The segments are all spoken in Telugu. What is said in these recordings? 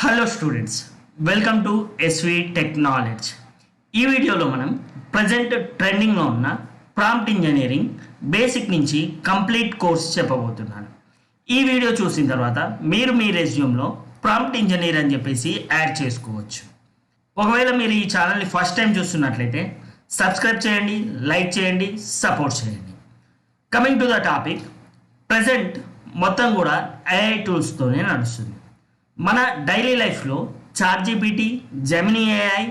Hello students, welcome to SV technology. ఈ వీడియోలో మనం ప్రజెంట్ ట్రెండింగ్లో ఉన్న ప్రాంప్ట్ ఇంజనీరింగ్ బేసిక్ నుంచి కంప్లీట్ కోర్స్ చెప్పబోతున్నాను. ఈ వీడియో చూసిన తర్వాత మీరు మీ రెజ్యూమ్లో ప్రాంప్ట్ ఇంజనీర్ అని చెప్పేసి యాడ్ చేసుకోవచ్చు. ఒకవేళ మీరు ఈ ఛానల్ని ఫస్ట్ టైం చూస్తున్నట్లయితే సబ్స్క్రైబ్ చేయండి, లైక్ చేయండి, సపోర్ట్ చేయండి. Coming to the topic, present మొత్తం కూడా AI టూల్స్తోనే నడుస్తుంది. మన డైలీ లైఫ్లో ChatGPT, జెమినీ AI,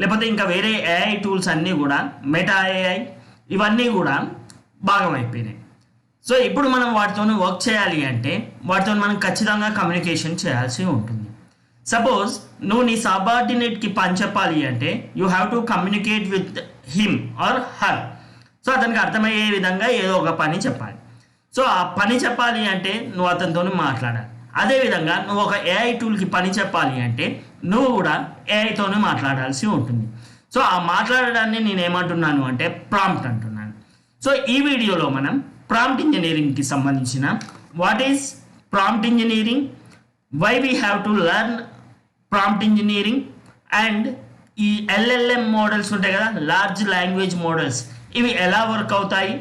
లేకపోతే ఇంకా వేరే AI టూల్స్ అన్నీ కూడా మెటా AI ఇవన్నీ కూడా భాగమైపోయినాయి. సో ఇప్పుడు మనం వాటితో వర్క్ చేయాలి అంటే వాటితో మనం ఖచ్చితంగా కమ్యూనికేషన్ చేయాల్సి ఉంటుంది. సపోజ్ నువ్వు నీ సబార్డినేట్కి పని చెప్పాలి అంటే you have to communicate with him or her. So అతనికి అర్థమయ్యే విధంగా ఏదో ఒక పని చెప్పాలి. సో ఆ పని చెప్పాలి అంటే నువ్వు అతనితో మాట్లాడాలి. అదేవిధంగా నువ్వు ఒక AI టూల్కి పని చెప్పాలి అంటే నువ్వు కూడా AIతోనే మాట్లాడాల్సి ఉంటుంది. సో ఆ మాట్లాడడాన్ని నేను ఏమంటున్నాను అంటే ప్రాంప్ట్ అంటున్నాను. సో ఈ వీడియోలో మనం ప్రాంప్ట్ ఇంజనీరింగ్కి సంబంధించిన what is prompt engineering, why we have to learn prompt engineering, and ఈ LLM మోడల్స్ ఉంటాయి కదా, లార్జ్ లాంగ్వేజ్ మోడల్స్, ఇవి ఎలా వర్క్ అవుతాయి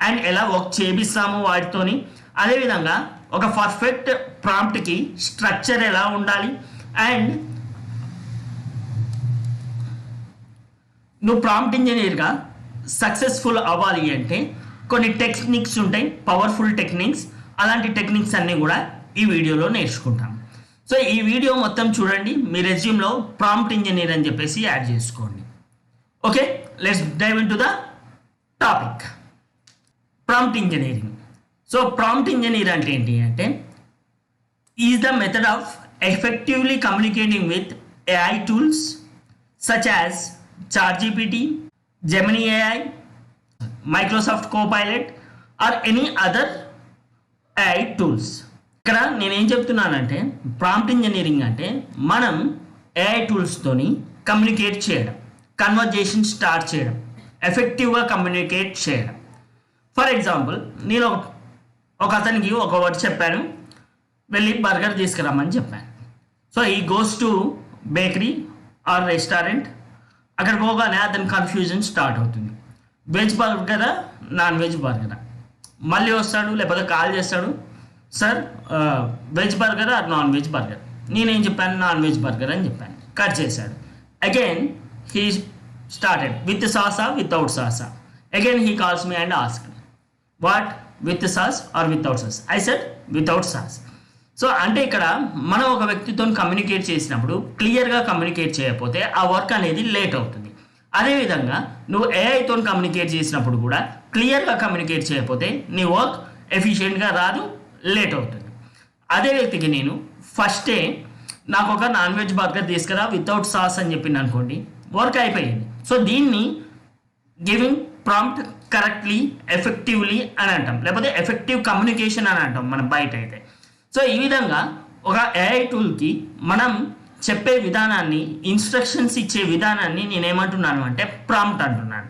అండ్ ఎలా వర్క్ చేపిస్తాము వాటితోని. అదేవిధంగా ఒక పర్ఫెక్ట్ ప్రాంప్ట్కి స్ట్రక్చర్ ఎలా ఉండాలి, అండ్ నువ్వు ప్రాంప్ట్ ఇంజనీర్గా సక్సెస్ఫుల్ అవ్వాలి అంటే కొన్ని టెక్నిక్స్ ఉంటాయి, పవర్ఫుల్ టెక్నిక్స్. అలాంటి టెక్నిక్స్ అన్నీ కూడా ఈ వీడియోలో నేర్చుకుంటాం. సో ఈ వీడియో మొత్తం చూడండి, మీ రెజ్యూమ్లో ప్రాంప్ట్ ఇంజనీర్ అని చెప్పేసి యాడ్ చేసుకోండి. Okay, let's dive into the topic, prompt engineering. So prompt engineer అంటే ఏంటి అంటే is the method of effectively communicating with AI tools such as ChatGPT, Gemini AI, Microsoft Copilot or any other AI tools. ఇక్కడ నేనేం చెప్తున్నానంటే ప్రాంప్ట్ ఇంజనీరింగ్ అంటే మనం AI టూల్స్తోని కమ్యూనికేట్ చేయడం, కన్వర్జేషన్ స్టార్ట్ చేయడం, ఎఫెక్టివ్గా కమ్యూనికేట్ చేయడం. ఫర్ ఎగ్జాంపుల్, నేను ఒక అతనికి ఒక వర్డ్ చెప్పాను, వెళ్ళి బర్గర్ తీసుకురమ్మని చెప్పాను. So he goes to bakery or restaurant. అక్కడ పోగానే అతని కన్ఫ్యూజన్ స్టార్ట్ అవుతుంది, వెజ్ బర్గరా నాన్ వెజ్ బర్గరా. మళ్ళీ వస్తాడు, లేకపోతే కాల్ చేస్తాడు, sir veg burger or non veg burger. నేనేం చెప్పాను, నాన్ వెజ్ బర్గర్ అని చెప్పాను. కట్ చేశాడు. అగైన్ హీ స్టార్టెడ్ విత్ సాసా వితౌట్ సాసా. Again he calls me and ask what, with sauce or without sauce. I said without sauce. So అంటే ఇక్కడ మనం ఒక వ్యక్తితో కమ్యూనికేట్ చేసినప్పుడు క్లియర్గా కమ్యూనికేట్ చేయకపోతే ఆ వర్క్ అనేది లేట్ అవుతుంది. అదేవిధంగా నువ్వు AIతో కమ్యూనికేట్ చేసినప్పుడు కూడా క్లియర్గా కమ్యూనికేట్ చేయకపోతే నీ వర్క్ ఎఫిషియెంట్గా రాదు, లేట్ అవుతుంది. అదే వ్యక్తికి నేను ఫస్టే నాకు ఒక నాన్ వెజ్ బర్గర్ తీసుకురా వితౌట్ సాస్ అని చెప్పింది అనుకోండి, వర్క్ అయిపోయింది. సో దీన్ని గివింగ్ ప్రాంప్ట్ కరెక్ట్లీ, ఎఫెక్టివ్లీ అని అంటాం, లేకపోతే ఎఫెక్టివ్ కమ్యూనికేషన్ అని అంటాం మనం బయట అయితే. సో ఈ విధంగా ఒక AI టూల్కి మనం చెప్పే విధానాన్ని, ఇన్స్ట్రక్షన్స్ ఇచ్చే విధానాన్ని నేనేమంటున్నాను అంటే ప్రాంప్ట్ అంటున్నాను.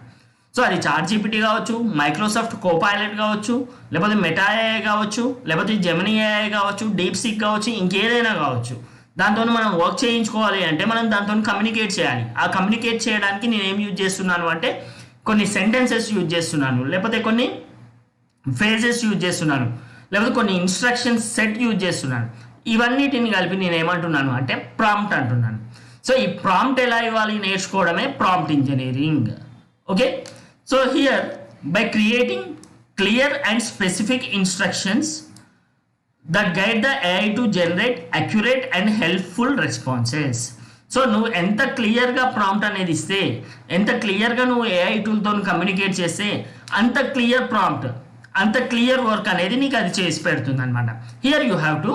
సో అది ChatGPT కావచ్చు, మైక్రోసాఫ్ట్ కోపైలట్ కావచ్చు, లేకపోతే మెటా AI కావచ్చు, లేకపోతే జెమినీ AI కావచ్చు, డీప్సీక్ కావచ్చు, ఇంకేదైనా కావచ్చు. దాంతో మనం వర్క్ చేయించుకోవాలి అంటే మనం దాంతో కమ్యూనికేట్ చేయాలి. ఆ కమ్యూనికేట్ చేయడానికి నేను ఏం యూజ్ చేస్తున్నాను అంటే కొన్ని సెంటెన్సెస్ యూజ్ చేస్తున్నాను, లేకపోతే కొన్ని ఫేజెస్ యూజ్ చేస్తున్నాను, లేకపోతే కొన్ని ఇన్స్ట్రక్షన్స్ సెట్ యూజ్ చేస్తున్నాను. ఇవన్నిటిని కలిపి నేను ఏమంటున్నాను అంటే ప్రాంప్ట్ అంటున్నాను. సో ఈ ప్రాంప్ట్ ఎలా ఇవ్వాలి నేర్చుకోవడమే prompt engineering. Okay, so here by creating clear and specific instructions that guide the AI to generate accurate and helpful responses. So నువ్వు ఎంత క్లియర్గా ప్రాంప్ట్ అనేది ఇస్తే, ఎంత క్లియర్గా నువ్వు AI టూల్తో కమ్యూనికేట్ చేస్తే అంత క్లియర్ ప్రాంప్ట్, అంత క్లియర్ వర్క్ అనేది నీకు అది చేసి పెడుతుంది అనమాట. Here you have to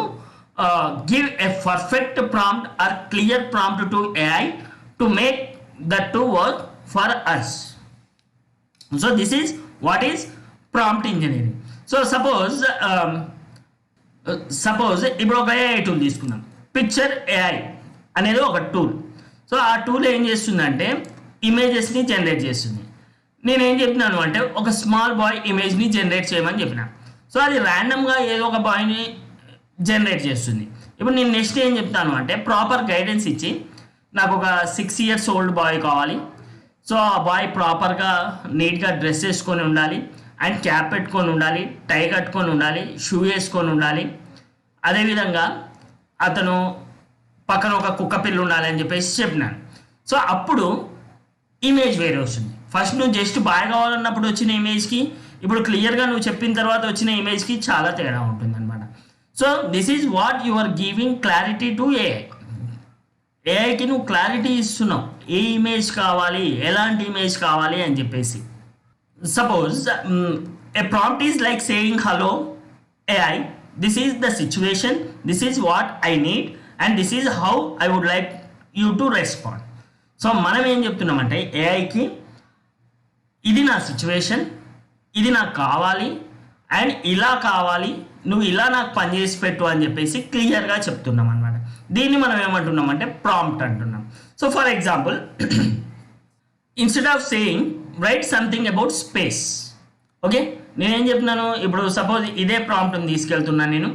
give a perfect prompt or clear prompt to AI to make that to work for us. So this is what is prompt engineering. So suppose ఇప్పుడు ఒక AI టూల్ తీసుకుందాం, పిక్చర్ AI అనేది ఒక టూల్. సో ఆ టూల్ ఏం చేస్తుందంటే ఇమేజెస్ని జనరేట్ చేస్తుంది. నేనేం చెప్పినాను అంటే ఒక స్మాల్ బాయ్ ఇమేజ్ని జనరేట్ చేయమని చెప్పిన. సో అది ర్యాండమ్గా ఏదో ఒక బాయ్ని జనరేట్ చేస్తుంది. ఇప్పుడు నేను నెక్స్ట్ ఏం చెప్తాను అంటే ప్రాపర్ గైడెన్స్ ఇచ్చి నాకు ఒక 6 years ఓల్డ్ బాయ్ కావాలి. సో ఆ బాయ్ ప్రాపర్గా నీట్గా డ్రెస్ వేసుకొని ఉండాలి, అండ్ క్యాప్ పెట్టుకొని ఉండాలి, టై కట్టుకొని ఉండాలి, షూ వేసుకొని ఉండాలి. అదేవిధంగా అతను పక్కన ఒక కుక్క పిల్ల ఉండాలి అని చెప్పేసి చెప్పినాను. సో అప్పుడు ఇమేజ్ వేరే వస్తుంది. ఫస్ట్ నువ్వు జస్ట్ బాయ్ కావాలన్నప్పుడు వచ్చిన ఇమేజ్కి ఇప్పుడు క్లియర్గా నువ్వు చెప్పిన తర్వాత వచ్చిన ఇమేజ్కి చాలా తేడా ఉంటుంది అనమాట. So this is what you are giving clarity to AI. ఏఐకి నువ్వు క్లారిటీ ఇస్తున్నావు, ఏ ఇమేజ్ కావాలి, ఎలాంటి ఇమేజ్ కావాలి అని చెప్పేసి. Suppose a prompt is like saying hello AI, this is the situation, this is what I need and this is how I would like you to respond. So మనం ఏం చెప్తున్నామంటే ఏఐకి ఇది నా సిచ్యువేషన్, ఇది నాకు కావాలి అండ్ ఇలా కావాలి, నువ్వు ఇలా నాకు పనిచేసి పెట్టు అని చెప్పేసి క్లియర్గా చెప్తున్నాం అనమాట. దీన్ని మనం ఏమంటున్నాం అంటే ప్రాంప్ట్ అంటున్నాం. So for example instead of saying write something about space. Okay, నేనేం చెప్తున్నాను, ఇప్పుడు సపోజ్ ఇదే ప్రాంప్ట్ని తీసుకెళ్తున్నాను నేను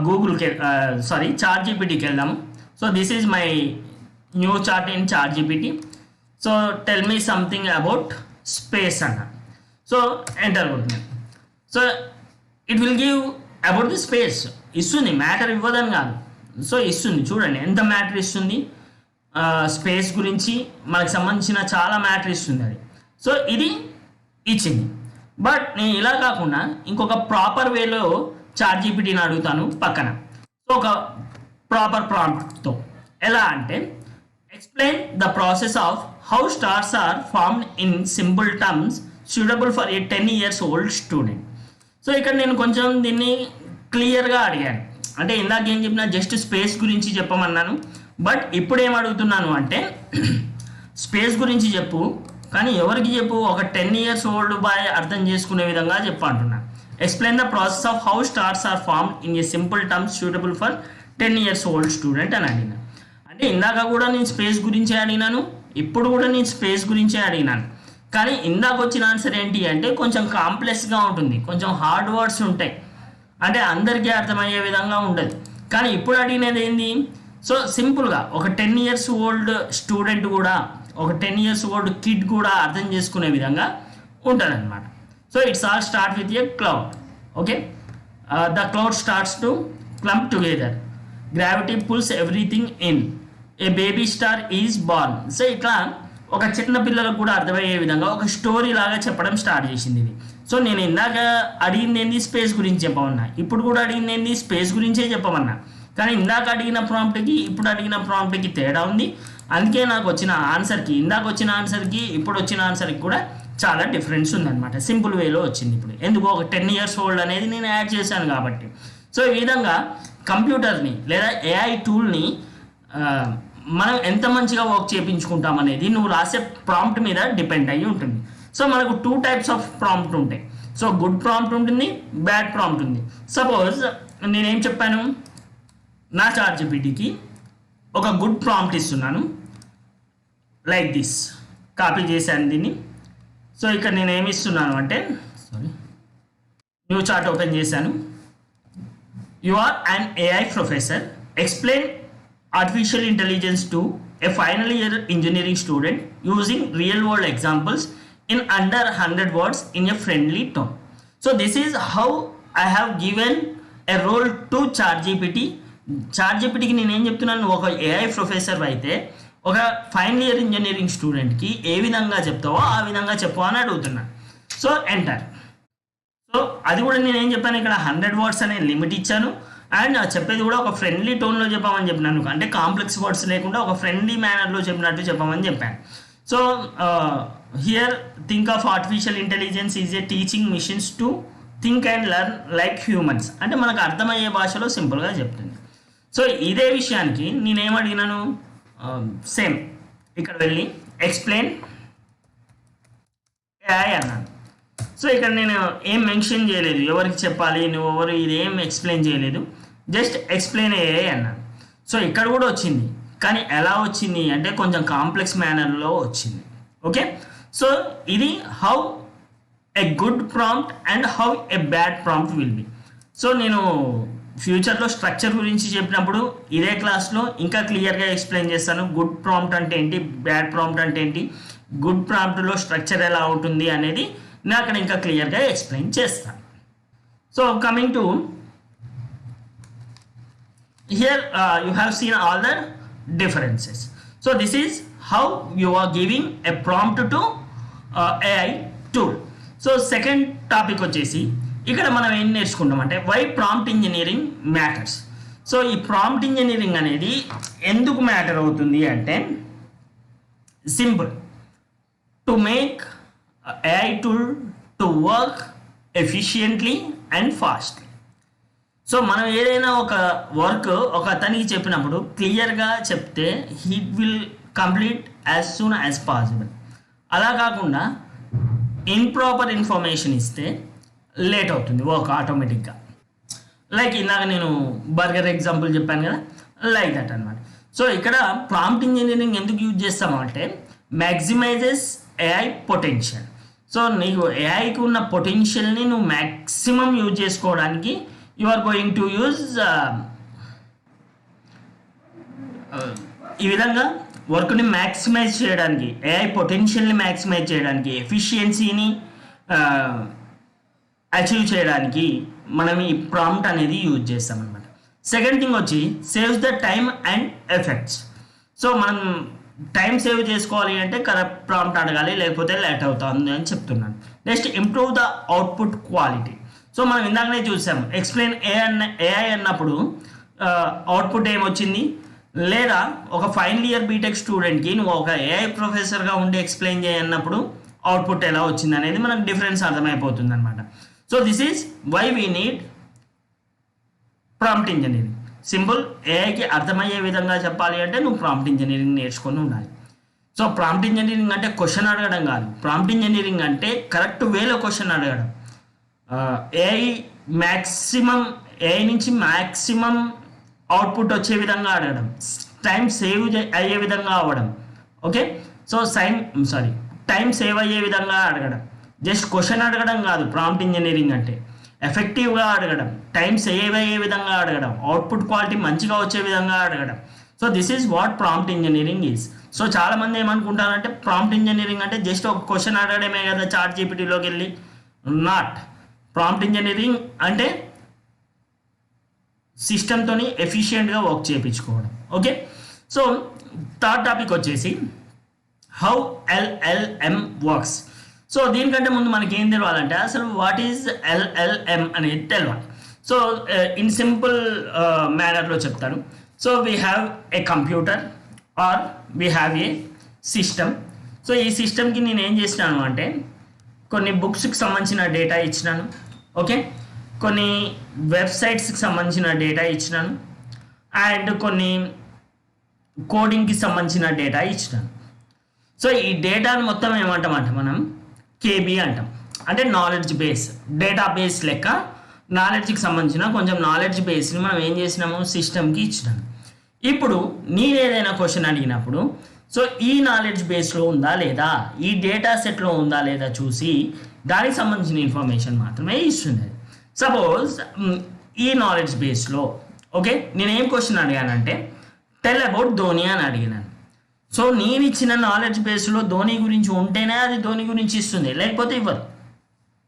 గూగుల్కి చాట్ జీపీటీకి వెళ్దాము. So this is my new chat in chat GPT. So tell me something about space అన్న. సో ఎంటర్ కొట్టినాను. So it will give about the space. ఇస్తుంది, మ్యాటర్ ఇవ్వదని కాదు, సో ఇస్తుంది. చూడండి ఎంత మ్యాటర్ ఇస్తుంది, స్పేస్ గురించి మనకు సంబంధించిన చాలా మ్యాటర్ ఇస్తుంది అది. సో ఇది ఇచ్చింది. బట్ నేను ఇలా కాకుండా ఇంకొక ప్రాపర్ వేలో చాట్ జీపీటీని అడుగుతాను పక్కన. సో ఒక ప్రాపర్ ప్రాంప్ట్తో ఎలా అంటే explain the process of how stars are formed in simple terms suitable for a 10 years old student. So ఇక్కడ నేను కొంచెం దీన్ని క్లియర్గా అడిగాను. అంటే ఇందాక ఏం చెప్పినా జస్ట్ స్పేస్ గురించి చెప్పమన్నాను, బట్ ఇప్పుడు ఏం అడుగుతున్నాను అంటే స్పేస్ గురించి చెప్పు, కానీ ఎవరికి చెప్పు, ఒక 10 years ఓల్డ్ బాయ్ అర్థం చేసుకునే విధంగా చెప్పు అంటున్నాను. Explain the process of how stars are formed in a simple terms suitable for 10 years old student అని అడిగినా. అంటే ఇందాక కూడా నేను స్పేస్ గురించే అడిగినాను, ఇప్పుడు కూడా నేను స్పేస్ గురించే అడిగినాను. కానీ ఇందాక వచ్చిన ఆన్సర్ ఏంటి అంటే కొంచెం కాంప్లెక్స్గా ఉంటుంది, కొంచెం హార్డ్ వర్డ్స్ ఉంటాయి, అంటే అందరికీ అర్థమయ్యే విధంగా ఉండదు. కానీ ఇప్పుడు అడిగినది ఏంది, సో సింపుల్గా ఒక 10 years ఓల్డ్ స్టూడెంట్ కూడా, ఒక 10 years ఓల్డ్ కిడ్ కూడా అర్థం చేసుకునే విధంగా ఉంటుంది అనమాట. So it's all start with a cloud. Okay, the cloud starts to clump together, gravity pulls everything in, a baby star is born. So ఇట్లా ఒక చిన్న పిల్లలకు కూడా అర్థమయ్యే విధంగా ఒక స్టోరీ లాగా చెప్పడం స్టార్ట్ చేసింది ఇది. సో నేను ఇందాక అడిగింది ఏంది, స్పేస్ గురించి చెప్పమన్నా, ఇప్పుడు కూడా అడిగింది ఏంది, స్పేస్ గురించే చెప్పమన్నా. కానీ ఇందాక అడిగిన ప్రాంప్ట్కి ఇప్పుడు అడిగిన ప్రాంప్ట్కి తేడా ఉంది. అందుకే నాకు వచ్చిన ఆన్సర్కి, ఇందాక వచ్చిన ఆన్సర్కి ఇప్పుడు వచ్చిన ఆన్సర్కి కూడా చాలా డిఫరెన్స్ ఉందన్నమాట. సింపుల్ వేలో వచ్చింది ఇప్పుడు, ఎందుకు ఒక 10 years ఓల్డ్ అనేది నేను యాడ్ చేశాను కాబట్టి. సో ఈ విధంగా కంప్యూటర్ని లేదా ఏఐ టూల్ని మనం ఎంత మంచిగా వర్క్ చేయించుకుంటాం అనేది నువ్వు రాసే ప్రాంప్ట్ మీద డిపెండ్ అయ్యి ఉంటుంది. సో మనకు 2 types ఆఫ్ ప్రాంప్ట్ ఉంటాయి. సో గుడ్ ప్రాంప్ట్ ఉంటుంది, బ్యాడ్ ప్రాంప్ట్ ఉంది. సపోజ్ నేనేం చెప్పాను, నా చాట్ జీపీటీకి ఒక గుడ్ ప్రాంప్ట్ ఇస్తున్నాను, లైక్ దిస్, కాపీ చేశాను దీన్ని. సో ఇక్కడ నేను ఏమి ఇస్తున్నాను అంటే, న్యూ చాట్ ఓపెన్ చేశాను. You are an AI professor, explain artificial intelligence to a final year engineering student using real world examples in under 100 words in a friendly tone. So this is how I have given a role to ChatGPT. ChatGPTకి నేను ఏం చెప్తున్నాను, ఒక ఏఐ ప్రొఫెసర్ అయితే ఒక ఫైనల్ ఇయర్ ఇంజనీరింగ్ స్టూడెంట్కి ఏ విధంగా చెప్తావో ఆ విధంగా చెప్పు అని అడుగుతున్నాను. So enter. సో అది కూడా నేను ఏం చెప్పాను, ఇక్కడ 100 words అనే లిమిట్ ఇచ్చాను. అండ్ చెప్పేది కూడా ఒక ఫ్రెండ్లీ టోన్లో చెప్పామని చెప్పినాను, అంటే కాంప్లెక్స్ వర్డ్స్ లేకుండా ఒక ఫ్రెండ్లీ మేనర్లో చెప్పినట్టు చెప్పమని చెప్పాను. So here think of artificial intelligence is A teaching machines to think and learn like humans, అంటే మనకు అర్థమయ్యే భాషలో సింపుల్గా చెప్తుంది. సో ఇదే విషయానికి నేనేం అడిగినాను, సేమ్ ఇక్కడ వెళ్ళి ఎక్స్ప్లెయిన్ ఏఐ అన్నాను. సో ఇక్కడ నేను ఏం మెన్షన్ చేయలేదు, ఎవరికి చెప్పాలి నువ్వు ఎవరు, ఇది ఏం ఎక్స్ప్లెయిన్ చేయలేదు, జస్ట్ ఎక్స్ప్లెయిన్ ఏఐ అన్నాను. సో ఇక్కడ కూడా వచ్చింది, కానీ ఎలా వచ్చింది అంటే కొంచెం కాంప్లెక్స్ మేనర్లో వచ్చింది. ఓకే, సో ఇది how a good prompt and how a bad prompt will be. So నేను ఫ్యూచర్లో స్ట్రక్చర్ గురించి చెప్పినప్పుడు ఇదే క్లాస్లో ఇంకా క్లియర్గా ఎక్స్ప్లెయిన్ చేస్తాను. గుడ్ ప్రాంప్ట్ అంటే ఏంటి, బ్యాడ్ ప్రాంప్ట్ అంటే ఏంటి, గుడ్ ప్రాంప్ట్లో స్ట్రక్చర్ ఎలా ఉంటుంది అనేది నేను అక్కడ ఇంకా క్లియర్గా ఎక్స్ప్లెయిన్ చేస్తాను. So coming to here you have seen all the differences. So this is how you are giving a prompt to AI tool. So second topic వచ్చేసి ఇక్కడ మనం ఏం నేర్చుకుంటాం అంటే why prompt engineering matters. So ఈ ప్రాంప్ట్ ఇంజనీరింగ్ అనేది ఎందుకు మ్యాటర్ అవుతుంది అంటే simple, to make AI tool to work efficiently and fastly. So మనం ఏదైనా ఒక వర్క్ ఒక అతనికి చెప్పినప్పుడు క్లియర్గా చెప్తే he will complete as soon as possible. అలా కాకుండా ఇంప్రాపర్ ఇన్ఫర్మేషన్ ఇస్తే లేట్ అవుతుంది వర్క్ ఆటోమేటిక్గా. లైక్ ఇందాక నేను బర్గర్ ఎగ్జాంపుల్ చెప్పాను కదా, లైక్ దట్ అనమాట. సో ఇక్కడ ప్రాంప్ట్ ఇంజనీరింగ్ ఎందుకు యూజ్ చేస్తాము అంటే మ్యాక్సిమైజెస్ AI పొటెన్షియల్. సో నీకు ఏఐకి ఉన్న పొటెన్షియల్ని నువ్వు మ్యాక్సిమం యూజ్ చేసుకోవడానికి you are going to use ఈ విధంగా వర్క్ని మ్యాక్సిమైజ్ చేయడానికి, ఏఐ పొటెన్షియల్ని మ్యాక్సిమైజ్ చేయడానికి, ఎఫిషియన్సీని అచీవ్ చేయడానికి మనం ఈ ప్రాంప్ట్ అనేది యూజ్ చేస్తాం అనమాట. సెకండ్ థింగ్ వచ్చి saves the time and effects. So మనం టైం సేవ్ చేసుకోవాలి అంటే కరెక్ట్ ప్రాంప్ట్ అడగాలి, లేకపోతే లేట్ అవుతుంది అని చెప్తున్నాను. Next improve the output quality. So మనం ఇందాకనే చూసాము ఎక్స్ప్లెయిన్ ఏఐ అన్నప్పుడు అవుట్పుట్ ఏమొచ్చింది, లేదా ఒక ఫైనల్ ఇయర్ బీటెక్ స్టూడెంట్కి నువ్వు ఒక ఏఐ ప్రొఫెసర్గా ఉండి ఎక్స్ప్లెయిన్ చేయన్నప్పుడు అవుట్పుట్ ఎలా వచ్చింది అనేది మనకు డిఫరెన్స్ అర్థమైపోతుంది అనమాట. So this is why we need prompt engineering. Simple, ఏఐకి అర్థమయ్యే విధంగా చెప్పాలి అంటే నువ్వు ప్రాంప్ట్ ఇంజనీరింగ్ నేర్చుకొని ఉండాలి. సో ప్రాంప్ట్ ఇంజనీరింగ్ అంటే క్వశ్చన్ అడగడం కాదు, ప్రాంప్ట్ ఇంజనీరింగ్ అంటే కరెక్ట్ వేలో క్వశ్చన్ అడగడం. ఏఐ నుంచి మ్యాక్సిమం అవుట్పుట్ వచ్చే విధంగా అడగడం, టైం సేవ్ అయ్యే విధంగా అవ్వడం. ఓకే, సో టైం సేవ్ అయ్యే విధంగా అడగడం. జస్ట్ క్వశ్చన్ అడగడం కాదు ప్రాంప్ట్ ఇంజనీరింగ్ అంటే, ఎఫెక్టివ్గా అడగడం, టైం సేవ్ అయ్యే విధంగా అడగడం, అవుట్పుట్ క్వాలిటీ మంచిగా వచ్చే విధంగా అడగడం. So this is what prompt engineering is. So చాలామంది ఏమనుకుంటారంటే ప్రాంప్ట్ ఇంజనీరింగ్ అంటే జస్ట్ ఒక క్వశ్చన్ అడగడమే కదా చాట్ జీపీటీలోకి వెళ్ళి. నాట్. ప్రాంప్ట్ ఇంజనీరింగ్ అంటే సిస్టమ్తోని ఎఫిషియెంట్గా వర్క్ చేయించుకోవడం. ఓకే, సో థర్డ్ టాపిక్ వచ్చేసి హౌ LLM వర్క్స్. సో దీనికంటే ముందు మనకి ఏం తెలియాలంటే అసలు వాట్ ఈజ్ LLM అనేది తెలియాలి. సో ఇన్ సింపుల్ మేనర్లో చెప్తాను. So we have a computer are we have a system. So ఈ సిస్టమ్కి నేను ఏం చేసినాను అంటే కొన్ని బుక్స్కి సంబంధించిన డేటా ఇచ్చినాను. ఓకే, కొన్ని వెబ్సైట్స్కి సంబంధించిన డేటా ఇచ్చినాను, అండ్ కొన్ని కోడింగ్కి సంబంధించిన డేటా ఇచ్చినాను. సో ఈ డేటాను మొత్తం ఏమంటామంటే మనం కేబీ అంటాం, అంటే నాలెడ్జ్ బేస్, డేటా బేస్ లెక్క నాలెడ్జ్కి సంబంధించిన కొంచెం నాలెడ్జ్ బేస్ని మనం ఏం చేసినాము సిస్టమ్కి ఇచ్చినాము. ఇప్పుడు నేను ఏదైనా క్వశ్చన్ అడిగినప్పుడు సో ఈ నాలెడ్జ్ బేస్లో ఉందా లేదా, ఈ డేటా సెట్లో ఉందా లేదా చూసి దానికి సంబంధించిన ఇన్ఫర్మేషన్ మాత్రమే ఇస్తుంది. సపోజ్ ఈ నాలెడ్జ్ బేస్లో ఓకే నేనేం క్వశ్చన్ అడిగానంటే టెల్ అబౌట్ ధోని అని అడిగినాను. సో నేను ఇచ్చిన నాలెడ్జ్ బేస్లో ధోని గురించి ఉంటేనే అది ధోని గురించి ఇస్తుంది, లేకపోతే ఇవ్వదు.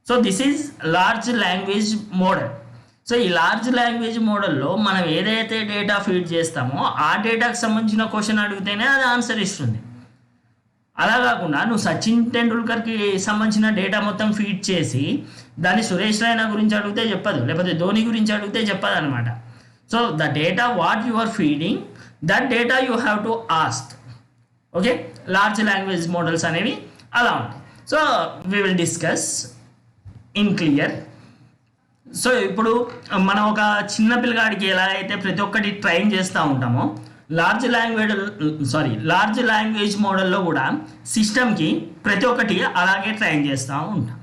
So this is large language model. So ఈ లార్జ్ లాంగ్వేజ్ మోడల్లో మనం ఏదైతే డేటా ఫీడ్ చేస్తామో ఆ డేటాకు సంబంధించిన క్వశ్చన్ అడిగితేనే అది ఆన్సర్ ఇస్తుంది. అలా కాకుండా నువ్వు సచిన్ టెండూల్కర్కి సంబంధించిన డేటా మొత్తం ఫీడ్ చేసి దాన్ని సురేష్ రైనా గురించి అడిగితే చెప్పదు, లేకపోతే ధోని గురించి అడిగితే చెప్పదు అనమాట. So the data what you are feeding, that data you have to ask. Okay, large language models అనేవి అలా ఉంటాయి. So we will discuss in clear. So ఇప్పుడు మనం ఒక చిన్న పిల్లగాడికి ఎలా అయితే ప్రతి ఒక్కటి ట్రైన్ చేస్తూ ఉంటామో లార్జ్ లాంగ్వేజ్ మోడల్లో కూడా సిస్టమ్కి ప్రతి ఒక్కటి అలాగే ట్రైన్ చేస్తూ ఉంటాం.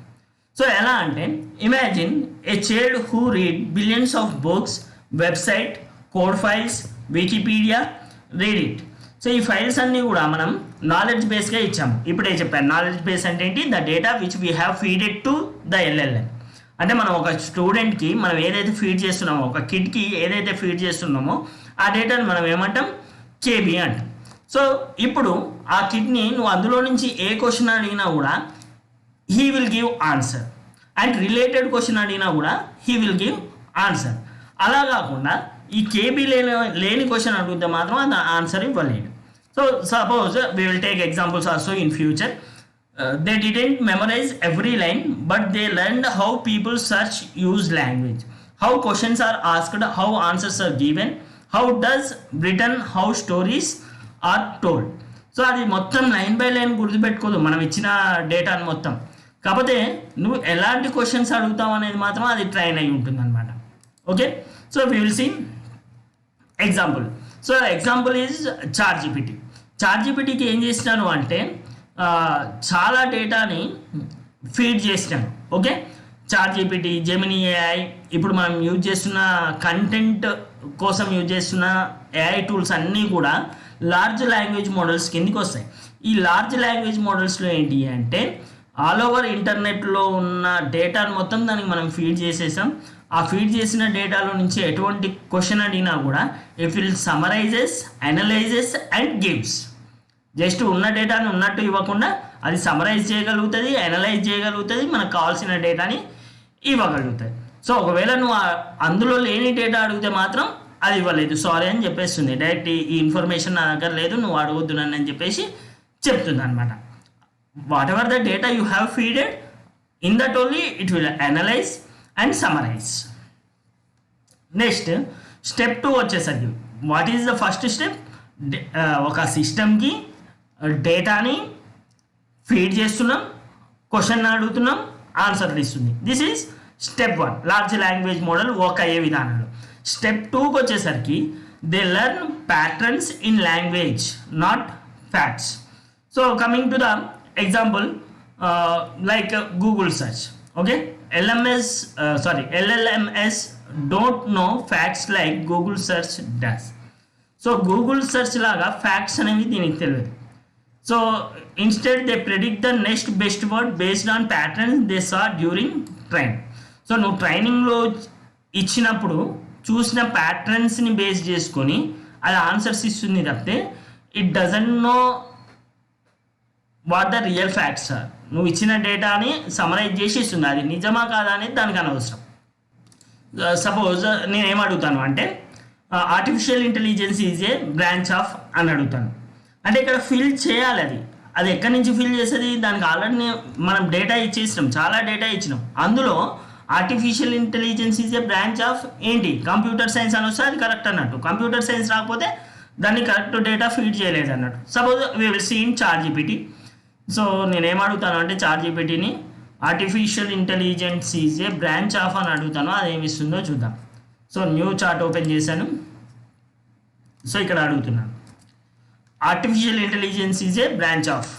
సో ఎలా అంటే imagine a child who read billions of books, website, code files, Wikipedia, Reddit. So ఈ ఫైల్స్ అన్నీ కూడా మనం నాలెడ్జ్ బేస్గా ఇచ్చాము. ఇప్పుడే చెప్పాను నాలెడ్జ్ బేస్ అంటే ఏంటి, the data which we have feeded to the LLM. అంటే మనం ఒక స్టూడెంట్కి మనం ఏదైతే ఫీడ్ చేస్తున్నామో, ఒక కిడ్కి ఏదైతే ఫీడ్ చేస్తున్నామో ఆ డేటాని మనం ఏమంటాం, కేబీ అంటాం. సో ఇప్పుడు ఆ కిడ్ని నువ్వు అందులో నుంచి ఏ క్వశ్చన్ అడిగినా కూడా he will give answer, and related question అడిగినా కూడా హీ విల్ గివ్ ఆన్సర్. అలా కాకుండా ఈ కేబీ లేని క్వశ్చన్ అడిగితే మాత్రం అది ఆన్సర్ ఇవ్వలేడు. So suppose we will take examples also in future. They didn't memorize every line, but they learned how people search, use language, how questions are asked, how answers are given, how does written, how stories are told. So అది మొత్తం లైన్ బై లైన్ గుర్తుపెట్టుకోదు మనం ఇచ్చిన డేటాను మొత్తం. కాకపోతే నువ్వు ఎలాంటి క్వశ్చన్స్ అడుగుతావు అనేది మాత్రం అది ట్రైన్ అయి ఉంటుంది అనమాట. Okay, so we will see example. So example is ChatGPT. చాట్‌జీపీటీకి ఏం చేసినాను అంటే చాలా డేటాని ఫీడ్ చేసినాను. ఓకే, చాట్‌జీపీటీ, జెమినీ ఏఐ, ఇప్పుడు మనం యూజ్ చేస్తున్న కంటెంట్ కోసం యూజ్ చేస్తున్న ఏఐ టూల్స్ అన్నీ కూడా లార్జ్ లాంగ్వేజ్ మోడల్స్ కిందకి వస్తాయి. ఈ లార్జ్ లాంగ్వేజ్ మోడల్స్లో ఏంటి అంటే ఆల్ ఓవర్ ఇంటర్నెట్లో ఉన్న డేటాను మొత్తం దానికి మనం ఫీడ్ చేసేసాం. ఆ ఫీడ్ చేసిన డేటాలో నుంచి ఎటువంటి క్వశ్చన్ అడిగినా కూడా it will summarises, analyses and gives. Just ఉన్న డేటాని ఉన్నట్టు ఇవ్వకుండా అది సమరైజ్ చేయగలుగుతుంది, అనలైజ్ చేయగలుగుతుంది, మనకు కావాల్సిన డేటాని ఇవ్వగలుగుతుంది. సో ఒకవేళ నువ్వు అందులో లేని డేటా అడిగితే మాత్రం అది ఇవ్వలేదు, సారీ అని చెప్పేస్తుంది. డైరెక్ట్ ఈ ఇన్ఫర్మేషన్ నా దగ్గర లేదు, నువ్వు అడగొద్దు నన్ను అని చెప్పేసి చెప్తుంది అనమాట. Whatever the data you have feeded in that only it will analyse and summarise. Next step 2 వచ్చేసరికి what is the first step? ఒక సిస్టమ్కి డేటాని ఫీడ్ చేస్తున్నాం, క్వశ్చన్ అడుగుతున్నాం, ఆన్సర్లు ఇస్తుంది. This is step 1 large language model work అయ్యే విధానంలో. స్టెప్ 2కి వచ్చేసరికి they learn patterns in language, not facts. So coming to the example like Google search. Okay, LLMS don't know facts like Google search does. So Google search లాగా ఫ్యాక్ట్స్ అనేవి దీనికి తెలియదు. So instead they predict the next best word based on patterns they saw during train. So నువ్వు ట్రైనింగ్లో ఇచ్చినప్పుడు చూసిన ప్యాటర్న్స్ని బేస్ చేసుకొని అది ఆన్సర్స్ ఇస్తుంది తప్పితే it doesn't know what the real facts are. నువ్వు ఇచ్చిన డేటాని సమరైజ్ చేసి ఇస్తుంది, అది నిజమా కాదా అనేది దానికి అనవసరం. సపోజ్ నేనేం అడుగుతాను అంటే artificial intelligence is a branch of అని అడుగుతాను. అంటే ఇక్కడ ఫిల్ చేయాలి, అది ఎక్కడి నుంచి ఫిల్ చేసేది? దానికి ఆల్రెడీ మనం డేటా ఇచ్చేసినాం, చాలా డేటా ఇచ్చినాం. అందులో artificial intelligence is a branch of ఏంటి, కంప్యూటర్ సైన్స్ అని వస్తే అది కరెక్ట్ అన్నట్టు. కంప్యూటర్ సైన్స్ రాకపోతే దాన్ని కరెక్ట్ డేటా ఫీడ్ చేయలేదు అన్నట్టు. Suppose we will see in ChatGPT. So నేనేం అడుగుతాను అంటే చాట్‌జీపీటీని artificial intelligence is a branch of అని అడుగుతాను, అది ఏమి ఇస్తుందో చూద్దాం. సో న్యూ చార్ట్ ఓపెన్ చేశాను. సో ఇక్కడ అడుగుతున్నాను artificial intelligence is a branch of.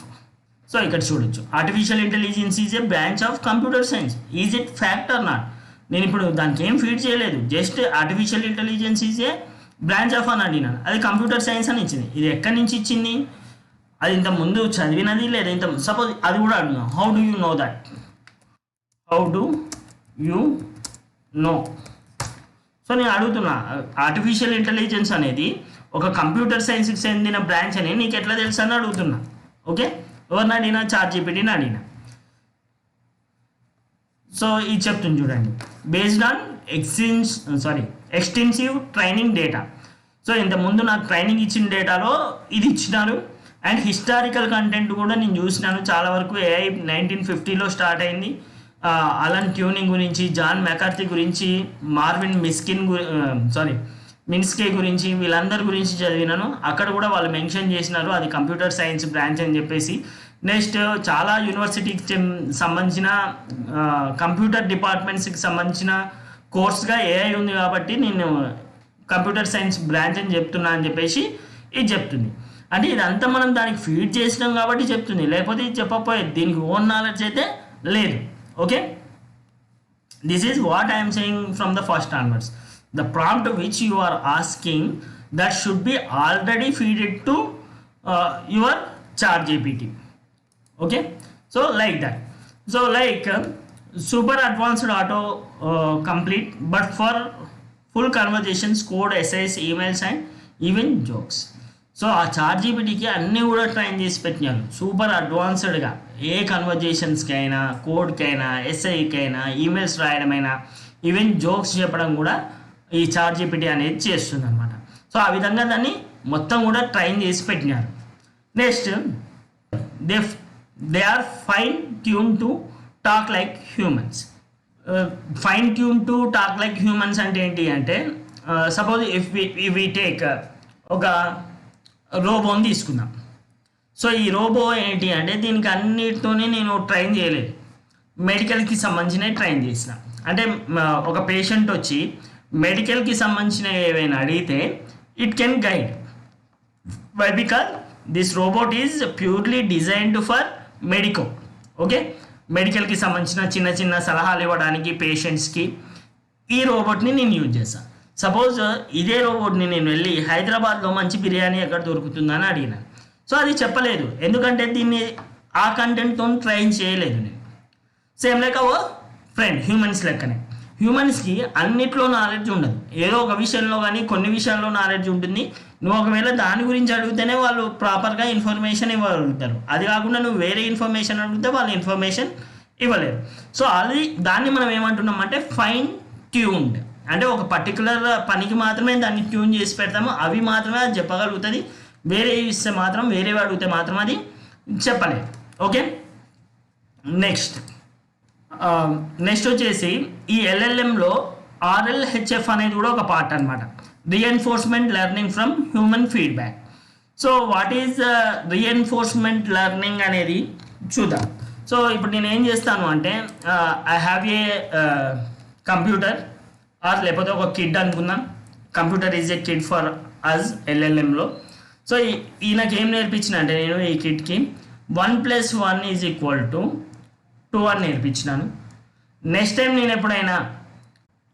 So ఇక్కడ చూడొచ్చు artificial intelligence is a branch of computer science, is it fact or not? నేను ఇప్పుడు దానికి ఏం ఫీడ్ చేయలేదు, just artificial intelligence is a branch of అని అడిగినాను, అది కంప్యూటర్ సైన్స్ అని ఇచ్చింది. ఇది ఎక్కడి నుంచి ఇచ్చింది? అది ఇంత ముందు చదివినది లేదా ఇంత సపోజ్ అది కూడా అడుగుదాం. How do you know that? How do you know? So నేను అడుగుతున్నా ఆర్టిఫిషియల్ ఇంటెలిజెన్స్ అనేది ఒక కంప్యూటర్ సైన్స్కి చెందిన బ్రాంచ్ అని నీకు ఎట్లా తెలుసు అని అడుగుతున్నా. ఓకే, ఎవరిని అడిగినా? చాట్‌జీపీటీని అడిగినా. సో ఇది చెప్తుంది చూడండి, based on extensive training data. So ఇంతకుముందు నాకు ట్రైనింగ్ ఇచ్చిన డేటాలో ఇది ఇచ్చినారు. అండ్ హిస్టారికల్ కంటెంట్ కూడా నేను చూసినాను చాలా వరకు. ఏఐ 1950లో స్టార్ట్ అయింది. అలన్ ట్యూరింగ్ గురించి, జాన్ మెకార్థీ గురించి, మార్విన్ మిన్స్కే గురించి, వీళ్ళందరి గురించి చదివినాను. అక్కడ కూడా వాళ్ళు మెన్షన్ చేసినారు అది కంప్యూటర్ సైన్స్ బ్రాంచ్ అని చెప్పేసి. నెక్స్ట్ చాలా యూనివర్సిటీకి సంబంధించిన కంప్యూటర్ డిపార్ట్మెంట్స్కి సంబంధించిన కోర్స్గా ఏఐ ఉంది కాబట్టి నేను కంప్యూటర్ సైన్స్ బ్రాంచ్ అని చెప్తున్నా అని చెప్పేసి ఇది చెప్తుంది. అంటే ఇదంతా మనం దానికి ఫీడ్ చేసినాం కాబట్టి చెప్తుంది, లేకపోతే ఇది చెప్పకపోయేది. దీనికి ఓన్ నాలెడ్జ్ అయితే లేదు. Okay, this is what I'm saying from the first onwards. The prompt which you are asking that should be already feeded to your ChatGPT. Okay, so like that. So like super advanced auto complete, but for full conversations, code, essays, emails and even jokes. So ఆ చాట్ జీపీటీకి అన్నీ కూడా ట్రైన్ చేసి పెట్టినారు సూపర్ అడ్వాన్స్డ్గా. ఏ కన్వర్జేషన్స్కి అయినా, కోడ్కైనా, ఎస్ఐకైనా, ఈమెయిల్స్ రాయడమైనా, ఈవెన్ జోక్స్ చెప్పడం కూడా ఈ చాట్ జీపీటీ అనేది చేస్తుంది అనమాట. సో ఆ విధంగా దాన్ని మొత్తం కూడా ట్రైన్ చేసి పెట్టినారు. Next they are fine tune to talk like humans. Fine tune to talk like humans అంటే ఏంటి అంటే, సపోజ్ ఇఫ్ వి టేక్ ఒక రోబోని తీసుకుందాం. సో ఈ రోబో ఏంటి అంటే దీనికి అన్నిటితోనే నేను ట్రైన్ చేయలేదు, మెడికల్కి సంబంధించినవి ట్రైన్ చేసిన. అంటే ఒక పేషెంట్ వచ్చి మెడికల్కి సంబంధించిన ఏవైనా అడిగితే it can guide. Why? Because this robot is purely designed for medico. Okay, మెడికల్కి సంబంధించిన చిన్న చిన్న సలహాలు ఇవ్వడానికి పేషెంట్స్కి ఈ రోబోట్ని నేను యూజ్ చేస్తాను. సపోజ్ ఇదే రోబోట్ని నేను వెళ్ళి హైదరాబాద్లో మంచి బిర్యానీ ఎక్కడ దొరుకుతుందని అడిగిన, సో అది చెప్పలేదు, ఎందుకంటే దీన్ని ఆ కంటెంట్తో ట్రైన్ చేయలేదు నేను. Same like our friend humans లెక్కనే. హ్యూమన్స్కి అన్నిట్లో నాలెడ్జ్ ఉండదు, ఏదో ఒక విషయంలో కానీ కొన్ని విషయాల్లో నాలెడ్జ్ ఉంటుంది. నువ్వు ఒకవేళ దాని గురించి అడిగితేనే వాళ్ళు ప్రాపర్గా ఇన్ఫర్మేషన్ ఇవ్వగలుగుతారు. అది కాకుండా నువ్వు వేరే ఇన్ఫర్మేషన్ అడిగితే వాళ్ళు ఇన్ఫర్మేషన్ ఇవ్వలేరు. సో అది దాన్ని మనం ఏమంటున్నాం అంటే ఫైన్ ట్యూన్డ్. అంటే ఒక పర్టికులర్ పనికి మాత్రమే దాన్ని ట్యూన్ చేసి పెడతాము, అవి మాత్రమే అది చెప్పగలుగుతుంది. వేరే ఇస్తే మాత్రం, వేరేవి అడిగితే మాత్రం అది చెప్పలేదు. ఓకే, నెక్స్ట్ వచ్చేసి ఈ ఎల్ఎల్ఎంలో ఆర్ఎల్హెచ్ఎఫ్ అనేది కూడా ఒక పార్ట్ అనమాట, reinforcement learning from human feedback. So what is reinforcement learning అనేది చూద్దాం. సో ఇప్పుడు నేను ఏం చేస్తాను అంటే, I have a computer or లేకపోతే ఒక కిడ్ అనుకుందాం. Computer is a kid for us ఎల్ఎల్ఎంలో. సో ఈయనకి ఏం నేర్పించిన అంటే నేను ఈ కిడ్కి 1+1 = 2 అని నేర్పించినాను. నెక్స్ట్ టైం నేను ఎప్పుడైనా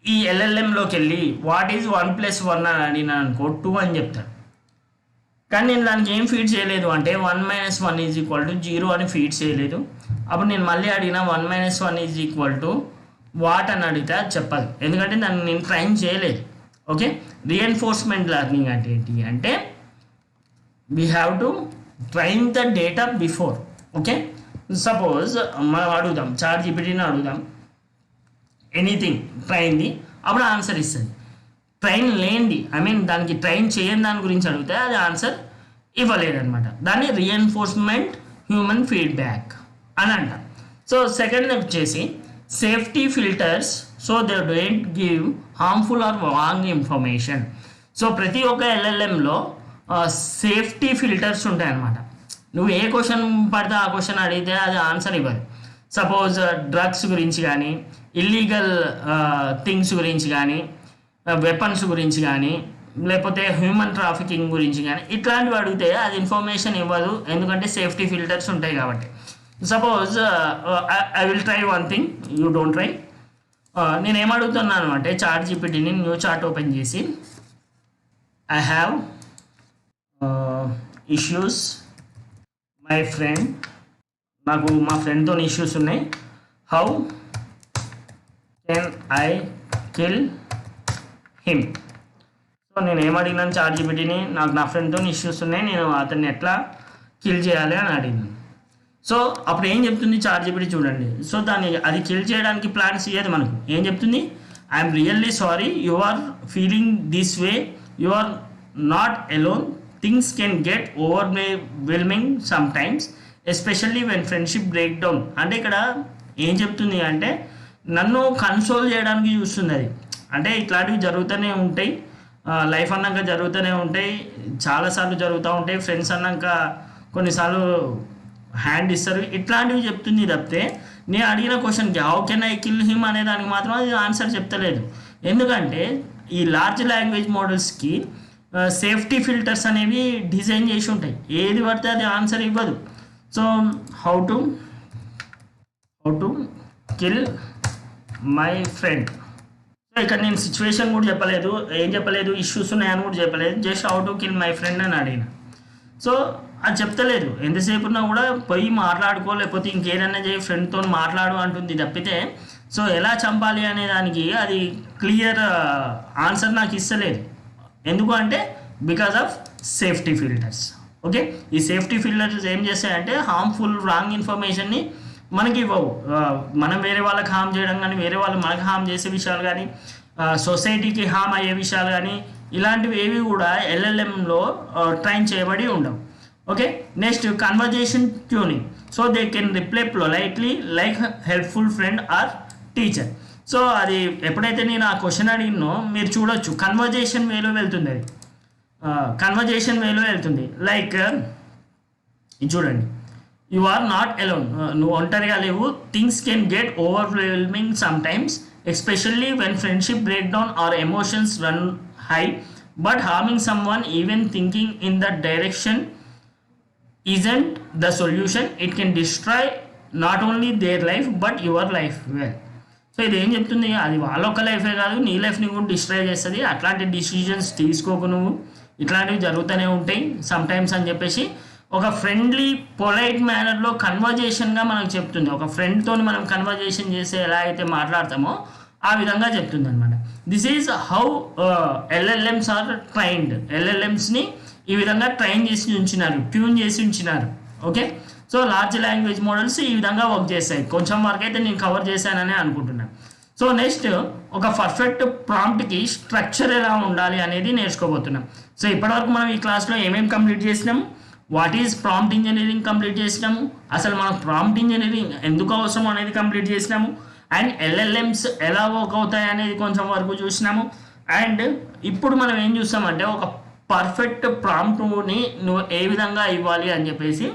ఈ ఎల్ఎల్ఎంలోకి వెళ్ళి వాట్ ఈజ్ 1+1 అని అడిగినాను అనుకో, 2 అని చెప్తాడు. కానీ నేను దానికి ఏం ఫీడ్ చేయలేదు అంటే 1 - 1 = 0 అని ఫీడ్ చేయలేదు. అప్పుడు నేను మళ్ళీ అడిగిన 1 - 1 = వాట్ అని అడిగితే అది చెప్పదు, ఎందుకంటే దాన్ని నేను ట్రైన్ చేయలేదు. ఓకే, రీఎన్ఫోర్స్మెంట్ లెర్నింగ్ అంటే ఏంటి అంటే we have to train the data before. Okay, suppose మనం అడుగుదాం, చాట్ జీపీటీని అడుగుదాం ఎనీథింగ్ ట్రైన్ది, అప్పుడు ఆన్సర్ ఇస్తుంది. ట్రైన్ లేనిది, ఐ మీన్ దానికి ట్రైన్ చేయని దాని గురించి అడిగితే అది ఆన్సర్ ఇవ్వలేదన్నమాట. దాన్ని రీఎన్ఫోర్స్మెంట్ హ్యూమన్ ఫీడ్బ్యాక్ అని అంటాం. సో సెకండ్ వచ్చేసి safety filters, so they don't give harmful or wrong information. So ప్రతి ఒక్క ఎల్ఎల్ఎంలో సేఫ్టీ ఫిల్టర్స్ ఉంటాయన్నమాట. నువ్వు ఏ క్వశ్చన్ పడితే ఆ క్వశ్చన్ అడిగితే అది ఆన్సర్ ఇవ్వదు. సపోజ్ డ్రగ్స్ గురించి కానీ, ఇల్లీగల్ థింగ్స్ గురించి కానీ, వెపన్స్ గురించి కానీ, లేకపోతే హ్యూమన్ ట్రాఫికింగ్ గురించి కానీ ఇట్లాంటివి అడిగితే అది ఇన్ఫర్మేషన్ ఇవ్వదు, ఎందుకంటే సేఫ్టీ ఫిల్టర్స్ ఉంటాయి కాబట్టి. Suppose I will try one thing, you don't try. నేను ఏమడుగుతున్నాను అంటే చాట్ జీపీటీని న్యూ చాట్ ఓపెన్ చేసి, I have issues my friend, నాకు మా ఫ్రెండ్తో ఇష్యూస్ ఉన్నాయి, how can I kill him. So నేను ఏమడిగినాను చాట్ జీపీటీని, నాకు నా ఫ్రెండ్తో ఇష్యూస్ ఉన్నాయి, నేను అతన్ని ఎట్లా కిల్ చేయాలి అని అడిగినాను. సో అప్పుడు ఏం చెప్తుంది చాట్ జీపీటీ చూడండి. సో అది కిల్ చేయడానికి ప్లాన్స్ ఇయ్యదు మనకు. ఏం చెప్తుంది, I'm really sorry, you are feeling this way, you are not alone, things can get overwhelming sometimes, especially when friendship break down. అంటే ఇక్కడ ఏం చెప్తుంది అంటే నన్ను కన్సోల్ చేయడానికి చూస్తుంది అది. అంటే ఇట్లాంటివి జరుగుతూనే ఉంటాయి, లైఫ్ అన్నాక జరుగుతూనే ఉంటాయి, చాలాసార్లు జరుగుతూ ఉంటాయి. ఫ్రెండ్స్ అన్నాక కొన్నిసార్లు హ్యాండ్ ఇస్తారు, ఇట్లాంటివి చెప్తుంది తప్పితే నేను అడిగిన క్వశ్చన్కి how can I kill him అనే దానికి మాత్రం అది ఆన్సర్ చెప్తలేదు. ఎందుకంటే ఈ లార్జ్ లాంగ్వేజ్ మోడల్స్కి సేఫ్టీ ఫిల్టర్స్ అనేవి డిజైన్ చేసి ఉంటాయి, ఏది పడితే అది ఆన్సర్ ఇవ్వదు. So how to kill my friend. So ఇక్కడ నేను సిచ్యువేషన్ కూడా చెప్పలేదు, ఏం చెప్పలేదు, ఇష్యూస్ ఉన్నాయని కూడా చెప్పలేదు, just how to kill my friend అని అడిగిన. సో అది చెప్తలేదు, ఎంతసేపు ఉన్నా కూడా పోయి మాట్లాడుకో లేకపోతే ఇంకేదన్నా చేయి ఫ్రెండ్తో మాట్లాడు అంటుంది తప్పితే సో ఎలా చంపాలి అనే దానికి అది క్లియర్ ఆన్సర్ నాకు ఇస్తలేదు. ఎందుకు అంటే because of safety filters. Okay, ఈ సేఫ్టీ ఫిల్టర్స్ ఏం చేస్తాయంటే హార్మ్ఫుల్ రాంగ్ ఇన్ఫర్మేషన్ని మనకి ఇవ్వవు. మనం వేరే వాళ్ళకి హామ్ చేయడం కానీ, వేరే వాళ్ళు మనకి హామ్ చేసే విషయాలు కానీ, సొసైటీకి హామ్ అయ్యే విషయాలు కానీ, ఇలాంటివి ఏవి కూడా ఎల్ఎల్ఎంలో ట్రైన్ చేయబడి ఉండవు. Okay, next conversation tuning. So they can reply politely like helpful friend or teacher. So అది ఎప్పుడైతే నేను ఆ క్వశ్చన్ అడిగినో మీరు చూడొచ్చు కన్వర్జేషన్ వేలో వెళ్తుంది. అది కన్వర్జేషన్ వేలో వెళ్తుంది. లైక్ ఇది చూడండి, యు ఆర్ నాట్ అలోన్, నువ్వు ఒంటరిగా లేవు. Things can get overwhelming sometimes, especially when friendship break down are emotions run high, but harming some one even thinking in that direction isn't the solution. It can destroy not only their life but your life well. So ఇది ఏం చెప్తుంది, అది వాళ్ళ ఒక్క లైఫే కాదు నీ లైఫ్ని కూడా డిస్ట్రాయ్ చేస్తుంది. అట్లాంటి డిసిజన్స్ తీసుకోకు నువ్వు, ఇట్లాంటివి జరుగుతూనే ఉంటాయి సమ్ టైమ్స్ అని చెప్పేసి ఒక ఫ్రెండ్లీ పొలైట్ మేనర్లో కన్వర్జేషన్గా మనకు చెప్తుంది. ఒక ఫ్రెండ్తో మనం కన్వర్జేషన్ చేసి ఎలా అయితే మాట్లాడతామో ఆ విధంగా చెప్తుంది అనమాట. This is how LLMs are trained. ఎల్ఎల్ఎంస్ని ఈ విధంగా ట్రైన్ చేసి ఉంచినారు, ట్యూన్ చేసి ఉంచినారు. Okay, so large language models ఈ విధంగా వర్క్ చేస్తాయి. కొంచెం వరకు అయితే నేను కవర్ చేశానని అనుకుంటున్నాను. సో నెక్స్ట్ ఒక పర్ఫెక్ట్ ప్రాంప్ట్కి స్ట్రక్చర్ ఎలా ఉండాలి అనేది నేర్చుకోబోతున్నాం. సో ఇప్పటివరకు మనం ఈ క్లాస్లో ఏమేమి కంప్లీట్ చేసినాము, what is prompt engineering complete చేసినాము, అసలు మనం ప్రాంప్ట్ ఇంజనీరింగ్ ఎందుకు అవసరం అనేది కంప్లీట్ చేసినాము, అండ్ ఎల్ఎల్ఎంస్ ఎలా వర్క్ అవుతాయి అనేది కొంచెం వరకు చూసినాము. అండ్ ఇప్పుడు మనం ఏం చూస్తామంటే ఒక పర్ఫెక్ట్ ప్రాంప్ట్ని నువ్వు ఏ విధంగా ఇవ్వాలి అని చెప్పేసి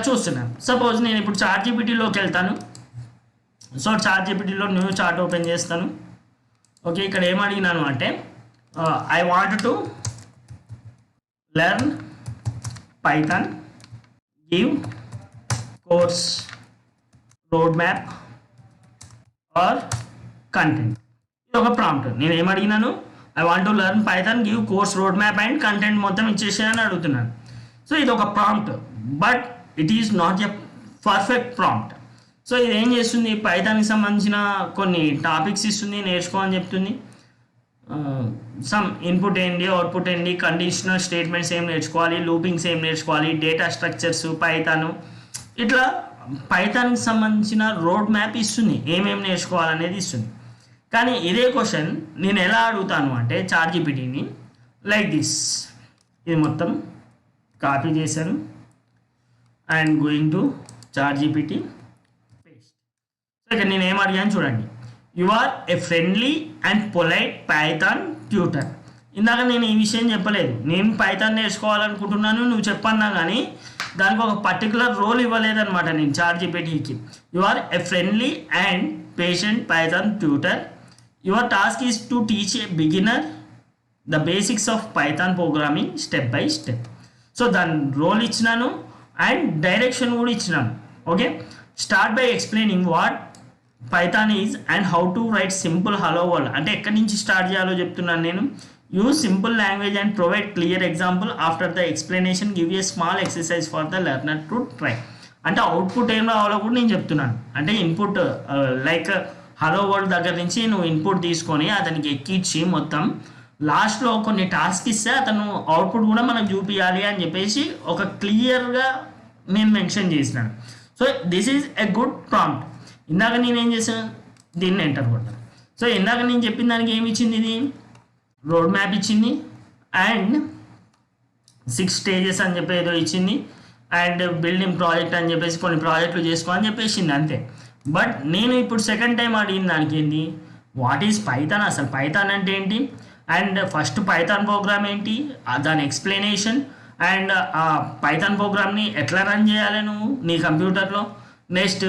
చూస్తున్నాను. సపోజ్ నేను ఇప్పుడు చాట్‌జీపీటీలోకి వెళ్తాను. సో చాట్‌జీపీటీలో న్యూ చార్ట్ ఓపెన్ చేస్తాను. ఓకే, ఇక్కడ ఏం అడిగినాను అంటే I want to learn Python, give course road map or content. ఇది ఒక ప్రాంప్ట్. నేను ఏం అడిగినాను, I want to learn Python, give course road map and content మొత్తం ఇచ్చేసేయని అడుగుతున్నాను. సో ఇది ఒక prompt, but it is not a perfect prompt. So ఇది ఏం చేస్తుంది, పైథాన్కి సంబంధించిన కొన్ని టాపిక్స్ ఇస్తుంది, నేర్చుకో అని చెప్తుంది. సమ్ ఇన్పుట్ ఏంటి, అవుట్పుట్ ఏంటి, కండిషనల్ స్టేట్మెంట్స్ ఏం నేర్చుకోవాలి, లూపింగ్స్ ఏం నేర్చుకోవాలి, డేటా స్ట్రక్చర్స్, పైథాను, ఇట్లా పైథాన్కి సంబంధించిన రోడ్ మ్యాప్ ఇస్తుంది, ఏమేమి నేర్చుకోవాలనేది ఇస్తుంది. కానీ ఇదే క్వశ్చన్ నేను ఎలా అడుగుతాను అంటే చాట్‌జీపీటీని లైక్ దిస్. ఇది మొత్తం కాపీ చేశాను and going to ChatGPT paste. So ఇక్కడ నేను ఏం అడిగాను చూడండి, you are a friendly and polite Python tutor. ఇందాక నేను ఈ విషయం చెప్పలేదు, నేను పైథాన్ నేర్చుకోవాలనుకుంటున్నాను నువ్వు చెప్పన్నా కానీ దానికి ఒక పర్టికులర్ రోల్ ఇవ్వలేదన్నమాట నేను చాట్‌జీపీటీకి. You are a friendly and patient Python tutor. Your task is to teach a beginner the basics of Python programming step by step. So దాని రోల్ ఇచ్చినాను అండ్ డైరెక్షన్ కూడా ఇచ్చినాను. Okay, start by explaining what Python is and how to write simple hello world. అంటే ఎక్కడి నుంచి స్టార్ట్ చేయాలో చెప్తున్నాను నేను. Use simple language and provide clear example. After the explanation give a small exercise for the learner to try. అంటే అవుట్పుట్ ఏం రావాలో కూడా నేను చెప్తున్నాను. అంటే ఇన్పుట్ లైక్ హలో వరల్డ్ దగ్గర నుంచి నువ్వు ఇన్పుట్ తీసుకొని అతనికి ఎక్కించి మొత్తం లాస్ట్లో కొన్ని టాస్క్ ఇస్తే అతను అవుట్పుట్ కూడా మనకు చూపించాలి అని చెప్పేసి ఒక క్లియర్గా నేను మెన్షన్ చేసినాను. So this is a good prompt. ఇందాక నేను ఏం చేశాను, దీన్ని ఎంటర్ కొట్టాను. సో ఇందాక నేను చెప్పిన దానికి ఏమి ఇచ్చింది, ఇది రోడ్ మ్యాప్ ఇచ్చింది అండ్ 6 స్టేజెస్ అని చెప్పి ఏదో ఇచ్చింది అండ్ బిల్డింగ్ ప్రాజెక్ట్ అని చెప్పేసి కొన్ని ప్రాజెక్టులు చేసుకో అని చెప్పేసింది అంతే. బట్ నేను ఇప్పుడు సెకండ్ టైం అడిగిన దానికి ఏంటి, వాట్ ఈజ్ పైథాన్, అసలు పైథాన్ అంటే ఏంటి, అండ్ ఫస్ట్ పైథాన్ ప్రోగ్రామ్ ఏంటి, దాని ఎక్స్ప్లెనేషన్, అండ్ ఆ పైథాన్ ప్రోగ్రామ్ని ఎట్లా రన్ చేయాలి నువ్వు నీ కంప్యూటర్లో. నెక్స్ట్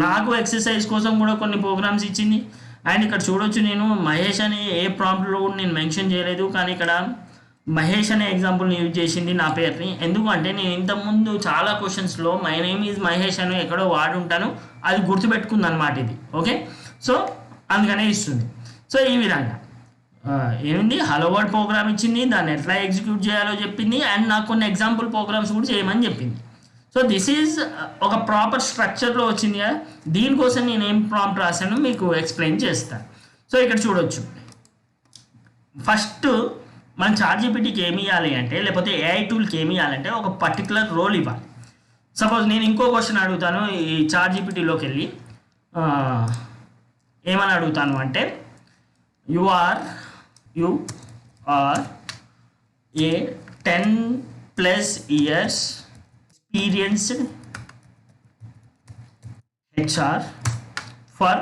నాకు ఎక్సర్సైజ్ కోసం కూడా కొన్ని ప్రోగ్రామ్స్ ఇచ్చింది. అండ్ ఇక్కడ చూడొచ్చు నేను మహేష్ అని ఏ ప్రాంప్ట్లో కూడా నేను మెన్షన్ చేయలేదు, కానీ ఇక్కడ మహేష్ అనే ఎగ్జాంపుల్ని యూజ్ చేసింది నా పేరుని. ఎందుకంటే నేను ఇంతకుముందు చాలా క్వశ్చన్స్లో మై నేమ్ ఈజ్ మహేష్ అని ఎక్కడో వాడి ఉంటాను, అది గుర్తుపెట్టుకుంది అనమాట ఇది. ఓకే, సో అందుకనే ఇస్తుంది. సో ఈ విధంగా ఏమింది, హలో వర్డ్ ప్రోగ్రామ్ ఇచ్చింది, దాన్ని ఎట్లా ఎగ్జిక్యూట్ చేయాలో చెప్పింది అండ్ నాకు కొన్ని ఎగ్జాంపుల్ ప్రోగ్రామ్స్ కూడా చేయమని చెప్పింది. సో దిస్ ఈజ్ ఒక ప్రాపర్ స్ట్రక్చర్లో వచ్చింది కదా, దీనికోసం నేను ఏం ప్రాంప్ట్ రాశాను మీకు ఎక్స్ప్లెయిన్ చేస్తాను. సో ఇక్కడ చూడొచ్చు, ఫస్ట్ మనం చాట్‌జీపీటీకి ఏమి ఇవ్వాలి అంటే, లేకపోతే ఏఐ టూల్కి ఏమి ఇవ్వాలంటే ఒక పర్టికులర్ రోల్ ఇవ్వాలి. సపోజ్ నేను ఇంకో క్వశ్చన్ అడుగుతాను ఈ చాట్‌జీపీటీలోకి వెళ్ళి, ఏమని అడుగుతాను అంటే, you are a 10+ years experienced HR for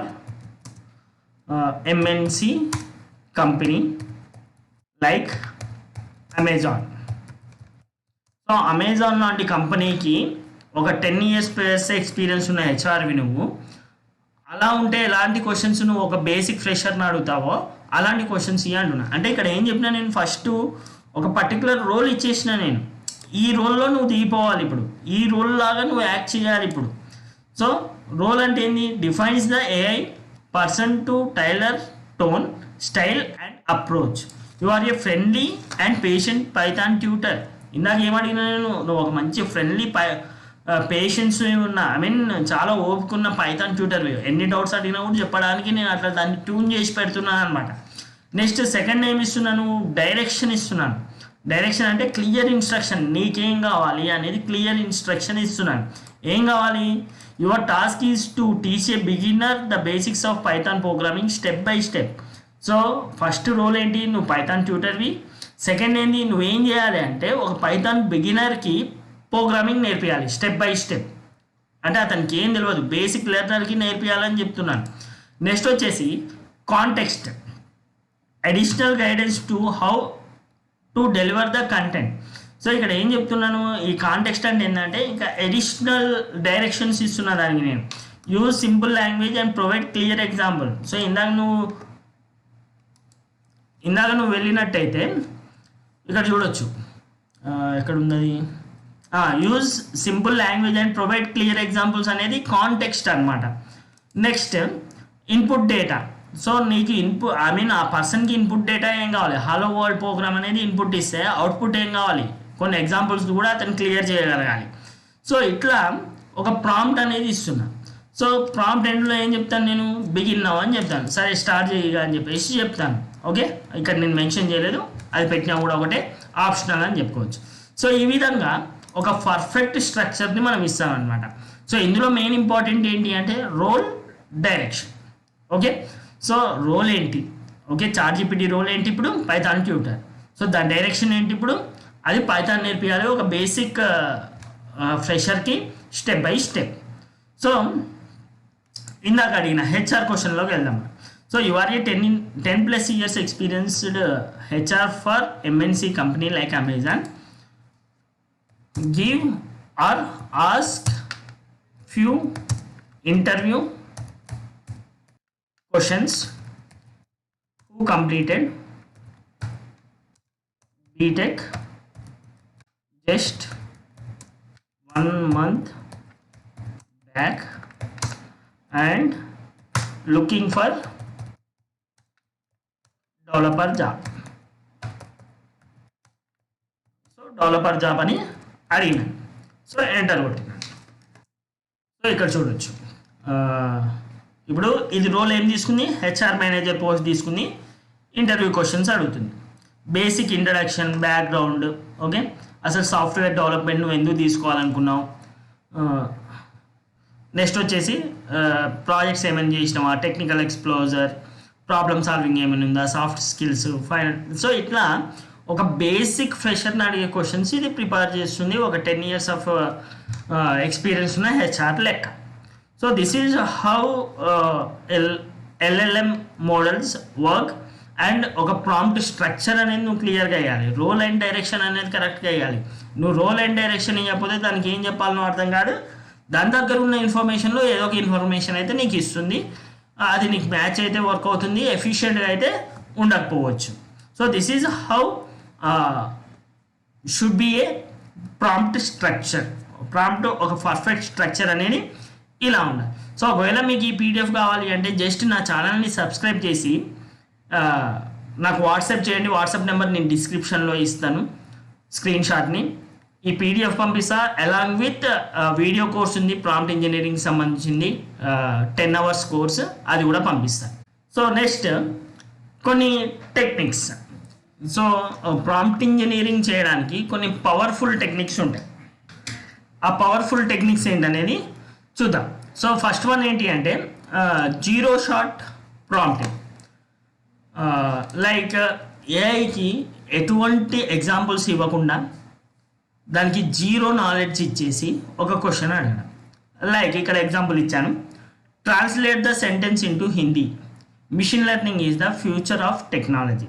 MNC company like Amazon. So Amazon లాంటి కంపెనీకి ఒక 10 years ప్లస్ ఎక్స్పీరియన్స్ ఉన్న హెచ్ఆర్వి నువ్వు, అలా ఉంటే ఎలాంటి క్వశ్చన్స్ నువ్వు ఒక బేసిక్ ఫ్రెషర్ని అడుగుతావో అలాంటి క్వశ్చన్స్ ఇవి అంటున్నా. అంటే ఇక్కడ ఏం చెప్పినా, నేను ఫస్ట్ ఒక పర్టికులర్ రోల్ ఇచ్చేసిన, నేను ఈ రోల్లో నువ్వు దిగిపోవాలి, ఇప్పుడు ఈ రోల్ లాగా నువ్వు యాక్ట్ చేయాలి ఇప్పుడు. సో రోల్ అంటే ఏంది, defines the AI person to tailor tone style and approach. You are a friendly and patient Python tutor. ఇందాక ఏమడిగినా నేను, నువ్వు ఒక మంచి ఫ్రెండ్లీ పేషెన్స్ ఉన్న, ఐ మీన్ చాలా ఓపుకున్న పైథాన్ ట్యూటర్, ఎన్ని డౌట్స్ అడిగినా కూడా చెప్పడానికి నేను అట్లా దాన్ని ట్యూన్ చేసి పెడుతున్నాను అనమాట. నెక్స్ట్ సెకండ్ ఏమి ఇస్తున్నాను, డైరెక్షన్ ఇస్తున్నాను. డైరెక్షన్ అంటే క్లియర్ ఇన్స్ట్రక్షన్, నీకేం కావాలి అనేది క్లియర్ ఇన్స్ట్రక్షన్ ఇస్తున్నాను. ఏం కావాలి, your task is to teach a beginner the basics of Python programming step by step. So first role ఏంటి, నువ్వు పైథాన్ ట్యూటర్వి. సెకండ్ ఏంటి, నువ్వేం చేయాలి అంటే ఒక పైథాన్ బిగినర్కి ప్రోగ్రామింగ్ నేర్పియాలి స్టెప్ బై స్టెప్. అంటే అతనికి ఏం తెలియదు, బేసిక్ లెర్నర్కి నేర్పియాలని చెప్తున్నాను. నెక్స్ట్ వచ్చేసి context, additional guidance to how to deliver the content. So ఇక్కడ ఏం చెప్తున్నాను, ఈ కాంటెక్స్ట్ అంటే ఏంటంటే ఇంకా అడిషనల్ డైరెక్షన్స్ ఇస్తున్నా దానికి నేను. Use simple language and provide clear example. So ఇందాక నువ్వు వెళ్ళినట్టయితే ఇక్కడ చూడొచ్చు, ఎక్కడ ఉన్నది, use simple language and provide clear examples అనేది కాంటెక్స్ట్ అనమాట. Next input data. సో నీకు ఆ పర్సన్కి ఇన్పుట్ డేటా ఏం కావాలి, హలో వరల్డ్ ప్రోగ్రామ్ అనేది ఇన్పుట్ ఇస్తే అవుట్పుట్ ఏం కావాలి, కొన్ని ఎగ్జాంపుల్స్ కూడా అతను క్లియర్ చేయగలగాలి. సో ఇట్లా ఒక ప్రాంప్ట్ అనేది ఇస్తున్నా. సో ప్రాంప్ట్ ఎండ్లో ఏం చెప్తాను, నేను బిగిన్ నౌ అని చెప్తాను, సరే స్టార్ట్ చేయగా అని చెప్పేసి చెప్తాను. ఓకే, ఇక్కడ నేను మెన్షన్ చేయలేదు, అది పెట్టినా కూడా ఒకటే, ఆప్షనల్ అని చెప్పుకోవచ్చు. సో ఈ విధంగా ఒక పర్ఫెక్ట్ స్ట్రక్చర్ని మనం ఇస్తామన్నమాట. సో ఇందులో మెయిన్ ఇంపార్టెంట్ ఏంటి అంటే role, direction. Okay, so role ఏంటి, ఓకే చాట్‌జీపీటీ రోల్ ఏంటి, ఇప్పుడు పైథాన్ ట్యూటర్. సో దాని డైరెక్షన్ ఏంటి, ఇప్పుడు అది పైథాన్ నేర్పియాలి ఒక బేసిక్ ఫ్రెషర్కి స్టెప్ బై స్టెప్. సో ఇందాక అడిగిన హెచ్ఆర్ క్వశ్చన్లోకి వెళ్దాం. So you are a 10+ years experienced HR for MNC company like Amazon. Give or ask few interview questions. Who completed BTech just 1 month back and looking for developer job. So developer job అని అడిగిన. సో ఎంటర్ కొట్టిన. సో ఇక్కడ చూడొచ్చు, ఇప్పుడు ఇది రోల్ ఏం తీసుకుంది, హెచ్ఆర్ మేనేజర్ పోస్ట్ తీసుకుంది, ఇంటర్వ్యూ క్వశ్చన్స్ అడుగుతుంది, బేసిక్ ఇంట్రడక్షన్, బ్యాక్గ్రౌండ్, ఓకే అసలు సాఫ్ట్వేర్ డెవలప్మెంట్ నువ్వు ఎందుకు తీసుకోవాలనుకున్నావు, నెక్స్ట్ వచ్చేసి ప్రాజెక్ట్స్ ఏమైనా చేసినావా, టెక్నికల్ ఎక్స్ప్లోజర్, ప్రాబ్లమ్ సాల్వింగ్ ఏమైనా ఉందా, సాఫ్ట్ స్కిల్స్, ఫైనల్. సో ఇట్లా ఒక బేసిక్ ఫ్రెషర్ని అడిగే క్వశ్చన్స్ ఇది ప్రిపేర్ చేస్తుంది ఒక 10 years ఆఫ్ ఎక్స్పీరియన్స్ ఉన్న హెచ్ఆర్ లెక్క. So this is how LLM models work. And ఒక ప్రాంప్ట్ స్ట్రక్చర్ అనేది నువ్వు క్లియర్గా వేయాలి, రోల్ అండ్ డైరెక్షన్ అనేది కరెక్ట్గా వేయాలి. నువ్వు రోల్ అండ్ డైరెక్షన్ ఇవ్వకపోతే దానికి ఏం చెప్పాలనో అర్థం కాదు. దాని దగ్గర ఉన్న ఇన్ఫర్మేషన్లో ఏదో ఒక ఇన్ఫర్మేషన్ అయితే నీకు ఇస్తుంది, అది నీకు మ్యాచ్ అయితే వర్క్ అవుతుంది, ఎఫిషియెంట్గా అయితే ఉండకపోవచ్చు. So this is how should be A prompt structure. Prompt ఒక పర్ఫెక్ట్ స్ట్రక్చర్ అనేది ఇలా ఉండాలి. సో ఒకవేళ మీకు ఈ పీడిఎఫ్ కావాలి అంటే జస్ట్ నా ఛానల్ని సబ్స్క్రైబ్ చేసి నాకు వాట్సాప్ చేయండి. వాట్సాప్ నెంబర్ నేను డిస్క్రిప్షన్లో ఇస్తాను, స్క్రీన్ షాట్ని. ఈ పీడిఎఫ్ పంపిస్తా అలాంగ్ విత్ వీడియో కోర్స్ ఉంది ప్రాంప్ట్ ఇంజనీరింగ్ సంబంధించింది 10 hours కోర్స్, అది కూడా పంపిస్తా. సో నెక్స్ట్ కొన్ని టెక్నిక్స్. సో ప్రాంప్ట్ ఇంజనీరింగ్ చేయడానికి కొన్ని పవర్ఫుల్ టెక్నిక్స్ ఉంటాయి. ఆ పవర్ఫుల్ టెక్నిక్స్ ఏంటనేది చూద్దాం. సో ఫస్ట్ వన్ ఏంటి అంటే జీరో షాట్ ప్రాంప్టింగ్. లైక్ ఏఐకి ఎటువంటి ఎగ్జాంపుల్స్ ఇవ్వకుండా దానికి జీరో నాలెడ్జ్ ఇచ్చేసి ఒక క్వశ్చన్ అడగడం. లైక్ ఇక్కడ ఎగ్జాంపుల్ ఇచ్చాను, translate the sentence into Hindi, machine learning is the future of technology.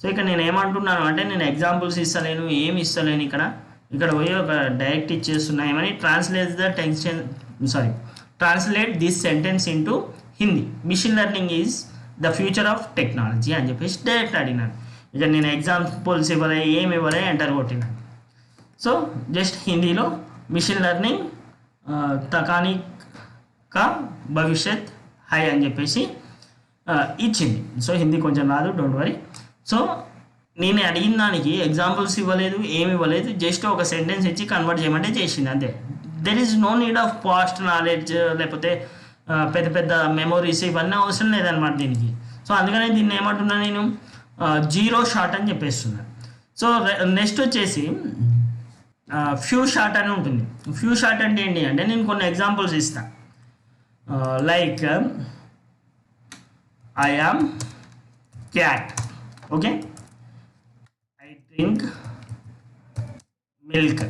So ఇక్కడ నేను ఏమంటున్నాను అంటే నేను ఎగ్జాంపుల్స్ ఇస్తలేను, ఏమి ఇస్తలేను. ఇక్కడ పోయి ఒక డైరెక్ట్ ఇచ్చేస్తున్నా ఏమని, translate this sentence into Hindi, machine learning is the future of technology అని చెప్పేసి డైరెక్ట్ అడిగినాను. ఇక నేను ఎగ్జాంపుల్స్ ఇవ్వలే, ఏమి ఇవ్వలే, ఎంటర్ కొట్టినాను. సో జస్ట్ హిందీలో మిషన్ లెర్నింగ్ తకానీ కా భవిష్యత్ హై అని చెప్పేసి ఇచ్చింది. సో హిందీ కొంచెం రాదు, డోంట్ వరీ. సో నేను అడిగిన దానికి ఎగ్జాంపుల్స్ ఇవ్వలేదు, ఏమి ఇవ్వలేదు, జస్ట్ ఒక సెంటెన్స్ ఇచ్చి కన్వర్ట్ చేయమంటే చేసింది అంతే. There is no need of past knowledge, లేకపోతే పెద్ద పెద్ద మెమోరీస్ ఇవన్నీ అవసరం లేదనమాట దీనికి. సో అందుకనే దీన్ని ఏమంటున్నా నేను జీరో షాట్ అని చెప్పేస్తున్నాను. సో నెక్స్ట్ వచ్చేసి ఫ్యూ షాట్ అని ఉంటుంది. ఫ్యూ షాట్ అంటే ఏంటి అంటే నేను కొన్ని ఎగ్జాంపుల్స్ ఇస్తాను. Like I am cat, okay, I drink milk,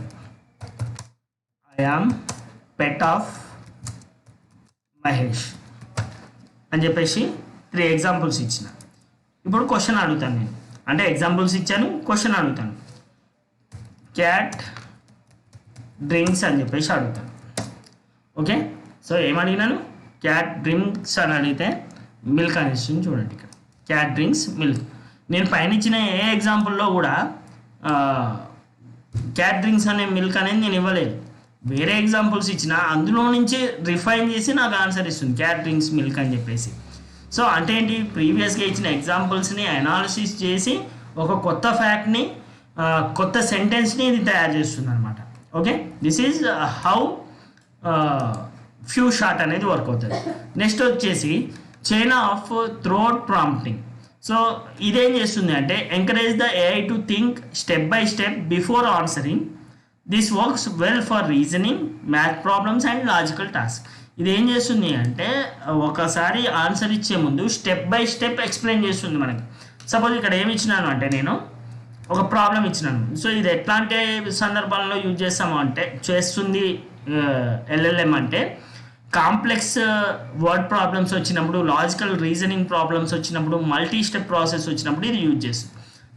I am pet of Mahesh అని చెప్పేసి 3 ఎగ్జాంపుల్స్ ఇచ్చిన. ఇప్పుడు క్వశ్చన్ అడుగుతాను నేను, అంటే ఎగ్జాంపుల్స్ ఇచ్చాను, క్వశ్చన్ అడుగుతాను. క్యాట్ డ్రింక్స్ అని చెప్పేసి అడుగుతాను. ఓకే, సో ఏమడిగినాను, క్యాట్ డ్రింక్స్ అని అడిగితే మిల్క్ అని ఇస్తుంది. చూడండి ఇక్కడ క్యాట్ డ్రింక్స్ మిల్క్. నేను పైన ఇచ్చిన ఏ ఎగ్జాంపుల్లో కూడా క్యాట్ డ్రింక్స్ అనే మిల్క్ అనేది నేను ఇవ్వలేదు. వేరే ఎగ్జాంపుల్స్ ఇచ్చిన అందులో నుంచి రిఫైన్ చేసి నాకు ఆన్సర్ ఇస్తుంది క్యాట్ డ్రింక్స్ మిల్క్ అని చెప్పేసి. సో అంటే ఏంటి, ప్రీవియస్గా ఇచ్చిన ఎగ్జాంపుల్స్ని అనాలిసిస్ చేసి ఒక కొత్త ఫ్యాక్ట్ని, కొత్త సెంటెన్స్ని ఇది తయారు చేస్తుంది అనమాట. Okay, this is how few shot అనేది వర్క్ అవుతుంది. నెక్స్ట్ వచ్చేసి chain of throat prompting. So ఇదేం చేస్తుంది అంటే encourage the AI to think step by step before answering. This works well for reasoning, math problems and logical task. ఇది ఏం చేస్తుంది అంటే ఒకసారి ఆన్సర్ ఇచ్చే ముందు స్టెప్ బై స్టెప్ ఎక్స్ప్లెయిన్ చేస్తుంది మనకి. సపోజ్ ఇక్కడ ఏమి ఇచ్చినాను అంటే నేను ఒక ప్రాబ్లం ఇచ్చినాను. సో ఇది ఎట్లాంటి సందర్భాల్లో యూజ్ చేస్తుంది ఎల్ఎల్ఎం అంటే కాంప్లెక్స్ వర్డ్ ప్రాబ్లమ్స్ వచ్చినప్పుడు, లాజికల్ రీజనింగ్ ప్రాబ్లమ్స్ వచ్చినప్పుడు, మల్టీ స్టెప్ ప్రాసెస్ వచ్చినప్పుడు ఇది యూజ్ చేస్తుంది.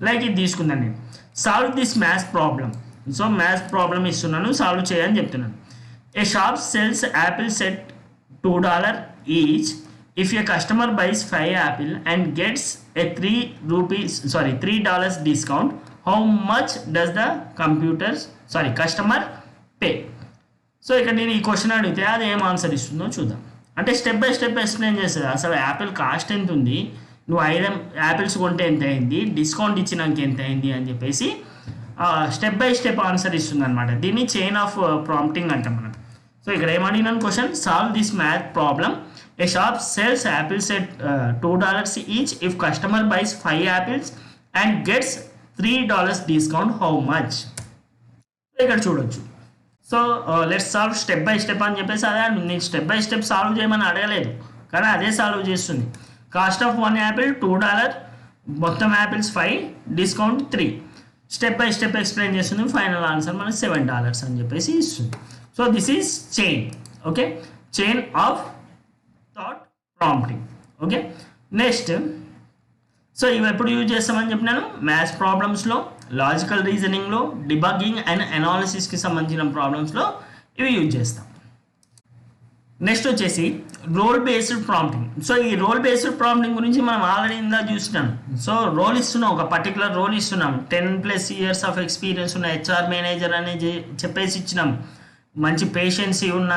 లైక్ ఇది తీసుకుందాం నేను, solve this maths problem. So maths problem ఇస్తున్నాను, సాల్వ్ చేయని చెప్తున్నాను. A shop sells apples at $2 each. If a customer buys 5 apple and gets a $3 discount, how much does the customer pay? So ఇక్కడ నేను ఈ క్వశ్చన్ అడిగితే అది ఏం ఆన్సర్ ఇస్తుందో చూద్దాం. అంటే స్టెప్ బై స్టెప్ ఎక్స్ప్లెయిన్ చేస్తుంది. అసలు యాపిల్ కాస్ట్ ఎంత ఉంది, నువ్వు 5 యాపిల్స్ కొంటే ఎంత అయింది, డిస్కౌంట్ ఇచ్చినాక ఎంత అయింది అని చెప్పేసి స్టెప్ బై స్టెప్ ఆన్సర్ ఇస్తుంది అనమాట. దీన్ని చైన్ ఆఫ్ ప్రాంప్టింగ్ అంటాం మనం. సో ఇక్కడ ఏమడిగినాను question, solve this math problem. A shop sells apples at $2 each. If customer buys 5 apples and gets $3 discount, how much? ఇక్కడ చూడొచ్చు. So let's solve step by step అని చెప్పేసి అదే నేను స్టెప్ బై స్టెప్ సాల్వ్ చేయమని అడగలేదు, కానీ అదే సాల్వ్ చేస్తుంది. కాస్ట్ ఆఫ్ 1 యాపిల్ $2, మొత్తం apples 5, discount 3. Step by step explain చేస్తుంది. ఫైనల్ ఆన్సర్ మనకి $7 అని చెప్పేసి ఇస్తుంది. So this is chain. Okay, chain of thought prompting. Okay, next so ఇవి ఎప్పుడు యూజ్ చేస్తామని చెప్పినాను, మ్యాథ్స్ ప్రాబ్లమ్స్లో, లాజికల్ రీజనింగ్లో, డిబగ్గింగ్ అండ్ అనాలిసిస్కి సంబంధించిన ప్రాబ్లమ్స్లో ఇవి యూజ్ చేస్తాం. నెక్స్ట్ వచ్చేసి రోల్ బేస్డ్ ప్రాంప్టింగ్. సో ఈ రోల్ బేస్డ్ ప్రాంప్టింగ్ గురించి మనం ఆల్రెడీ ఇందా చూసినాం. సో రోల్ ఇస్తున్నాం, ఒక పర్టికులర్ రోల్ ఇస్తున్నాం, 10+ years ఆఫ్ ఎక్స్పీరియన్స్ ఉన్న హెచ్ఆర్ మేనేజర్ అని చెప్పేసి ఇచ్చినాం, మంచి పేషెన్సీ ఉన్న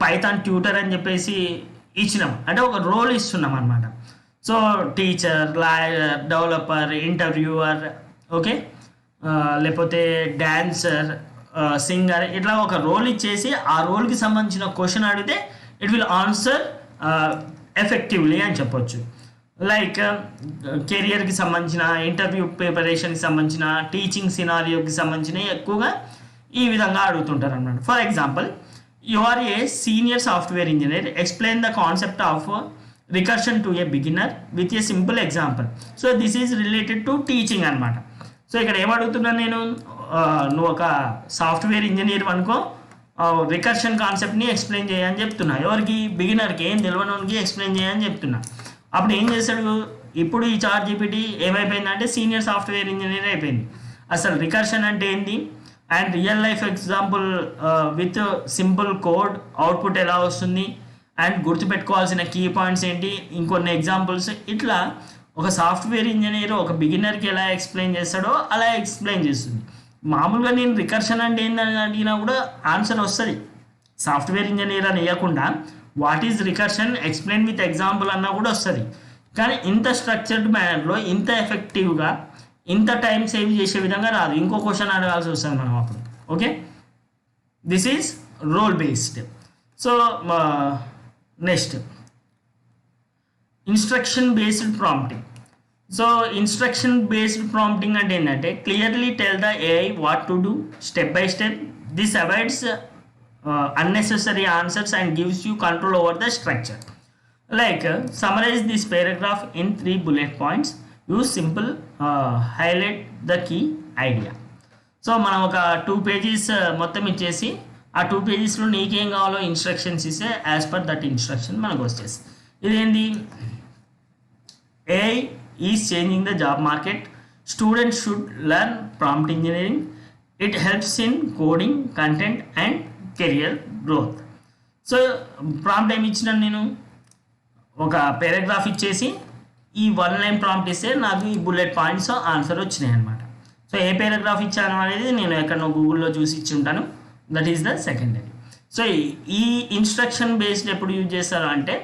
పైథాన్ ట్యూటర్ అని చెప్పేసి ఇచ్చినాం. అంటే ఒక రోల్ ఇస్తున్నాం అనమాట. So teacher, lawyer, developer, interviewer, okay, లేకపోతే డాన్సర్, సింగర్, ఇట్లా ఒక రోల్ ఇచ్చేసి ఆ రోల్కి సంబంధించిన క్వశ్చన్ అడిగితే ఇట్ విల్ ఆన్సర్ ఎఫెక్టివ్లీ అని చెప్పొచ్చు. లైక్ కెరియర్కి సంబంధించిన, ఇంటర్వ్యూ ప్రిపరేషన్కి సంబంధించిన, టీచింగ్ సినారియోకి సంబంధించిన ఎక్కువగా ఈ విధంగా అడుగుతుంటారు అన్నమాట. For example, you are a senior software engineer, explain the concept of recursion to a beginner with a simple example. So this is related to teaching అనమాట. సో ఇక్కడ ఏమడుగుతున్నాను నేను, నువ్వు ఒక సాఫ్ట్వేర్ ఇంజనీర్ అనుకో, రికర్షన్ కాన్సెప్ట్ని ఎక్స్ప్లెయిన్ చేయని చెప్తున్నా. ఎవరికి? బిగినర్కి, ఏం తెలియనోనికి ఎక్స్ప్లెయిన్ చేయని చెప్తున్నా. అప్పుడు ఏం చేశాడు, ఇప్పుడు ఈ చాట్ జీపీటీ ఏమైపోయిందంటే సీనియర్ సాఫ్ట్వేర్ ఇంజనీర్ అయిపోయింది. అసలు రికర్షన్ అంటే ఏంటి and real life example with simple code output ఎలా వస్తుంది అండ్ గుర్తుపెట్టుకోవాల్సిన కీ పాయింట్స్ ఏంటి, ఇంకొన్ని ఎగ్జాంపుల్స్, ఇట్లా ఒక సాఫ్ట్వేర్ ఇంజనీర్ ఒక బిగినర్కి ఎలా ఎక్స్ప్లెయిన్ చేస్తాడో అలా ఎక్స్ప్లెయిన్ చేస్తుంది. మామూలుగా నేను రికర్షన్ అంటే ఏంటని అడిగినా కూడా ఆన్సర్ వస్తుంది. సాఫ్ట్వేర్ ఇంజనీర్ అని ఇవ్వకుండా what is recursion explain with example అన్నా కూడా వస్తుంది. కానీ ఇంత స్ట్రక్చర్డ్ మేనర్లో, ఇంత ఎఫెక్టివ్గా, ఇంత టైం సేవ్ చేసే విధంగా రాదు. ఇంకో క్వశ్చన్ అడగాల్సి వస్తుంది మనం అప్పుడు. Okay, this is role based. So next, instruction based prompting. So instruction based prompting అంటే ఏంటంటే clearly tell the AI what to do step by step. This avoids unnecessary answers and gives you control over the structure. Like summarize this paragraph in 3 bullet points. Use simple highlight the key idea. So మనం ఒక 2 pages మొత్తం ఇచ్చేసి ఆ 2 pagesలో నీకేం కావాలో ఇన్స్ట్రక్షన్స్ ఇస్తే యాజ్ పర్ దట్ ఇన్స్ట్రక్షన్ మనకు వచ్చేసి. ఇదేంటి, AI is changing the job market. Students should learn prompt engineering. It helps in coding, content and career growth. So prompt ఏమి ఇచ్చినాను నేను, ఒక పారాగ్రాఫ్ ఇచ్చేసి ఈ 1 లైన్ ప్రాంప్ట్ ఇస్తే నాకు ఈ బుల్లెట్ పాయింట్స్ ఆన్సర్ వచ్చినాయి అనమాట. సో ఏ పారాగ్రాఫ్ ఇచ్చాను అనేది నేను ఎక్కడో గూగుల్లో చూసి ఇచ్చి ఉంటాను. That is the secondary. So ఈ ఇన్స్ట్రక్షన్ బేస్డ్ ఎప్పుడు యూజ్ చేస్తారు అంటే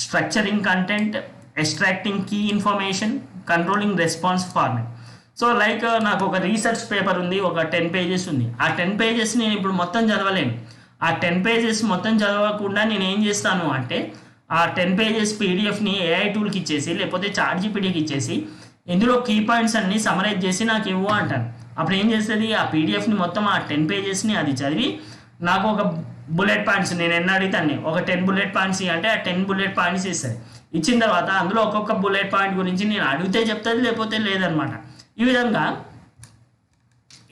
structuring content, extracting key information, controlling response format. So like నాకు ఒక రీసెర్చ్ పేపర్ ఉంది, ఒక 10 pages ఉంది. ఆ 10 pages నేను ఇప్పుడు మొత్తం చదవలేను. ఆ 10 pages మొత్తం చదవకుండా నేను ఏం చేస్తాను అంటే ఆ 10 pages పీడిఎఫ్ని ఏఐ టూల్కి ఇచ్చేసి లేకపోతే చాట్ జీపీటీకి ఇచ్చేసి ఇందులో కీ పాయింట్స్ అన్ని సమరైజ్ చేసి నాకు ఇవ్వు అంటాను. అప్పుడు ఏం చేస్తుంది, ఆ పీడిఎఫ్ని మొత్తం ఆ 10 pagesని అది చదివి నాకు ఒక బుల్లెట్ పాయింట్స్, నేను ఎన్ని అడుగుతాను ఒక 10 bullet points అంటే ఆ 10 bullet points ఇస్తుంది. ఇచ్చిన తర్వాత అందులో ఒక్కొక్క బుల్లెట్ పాయింట్ గురించి నేను అడిగితే చెప్తుంది, లేకపోతే లేదనమాట. ఈ విధంగా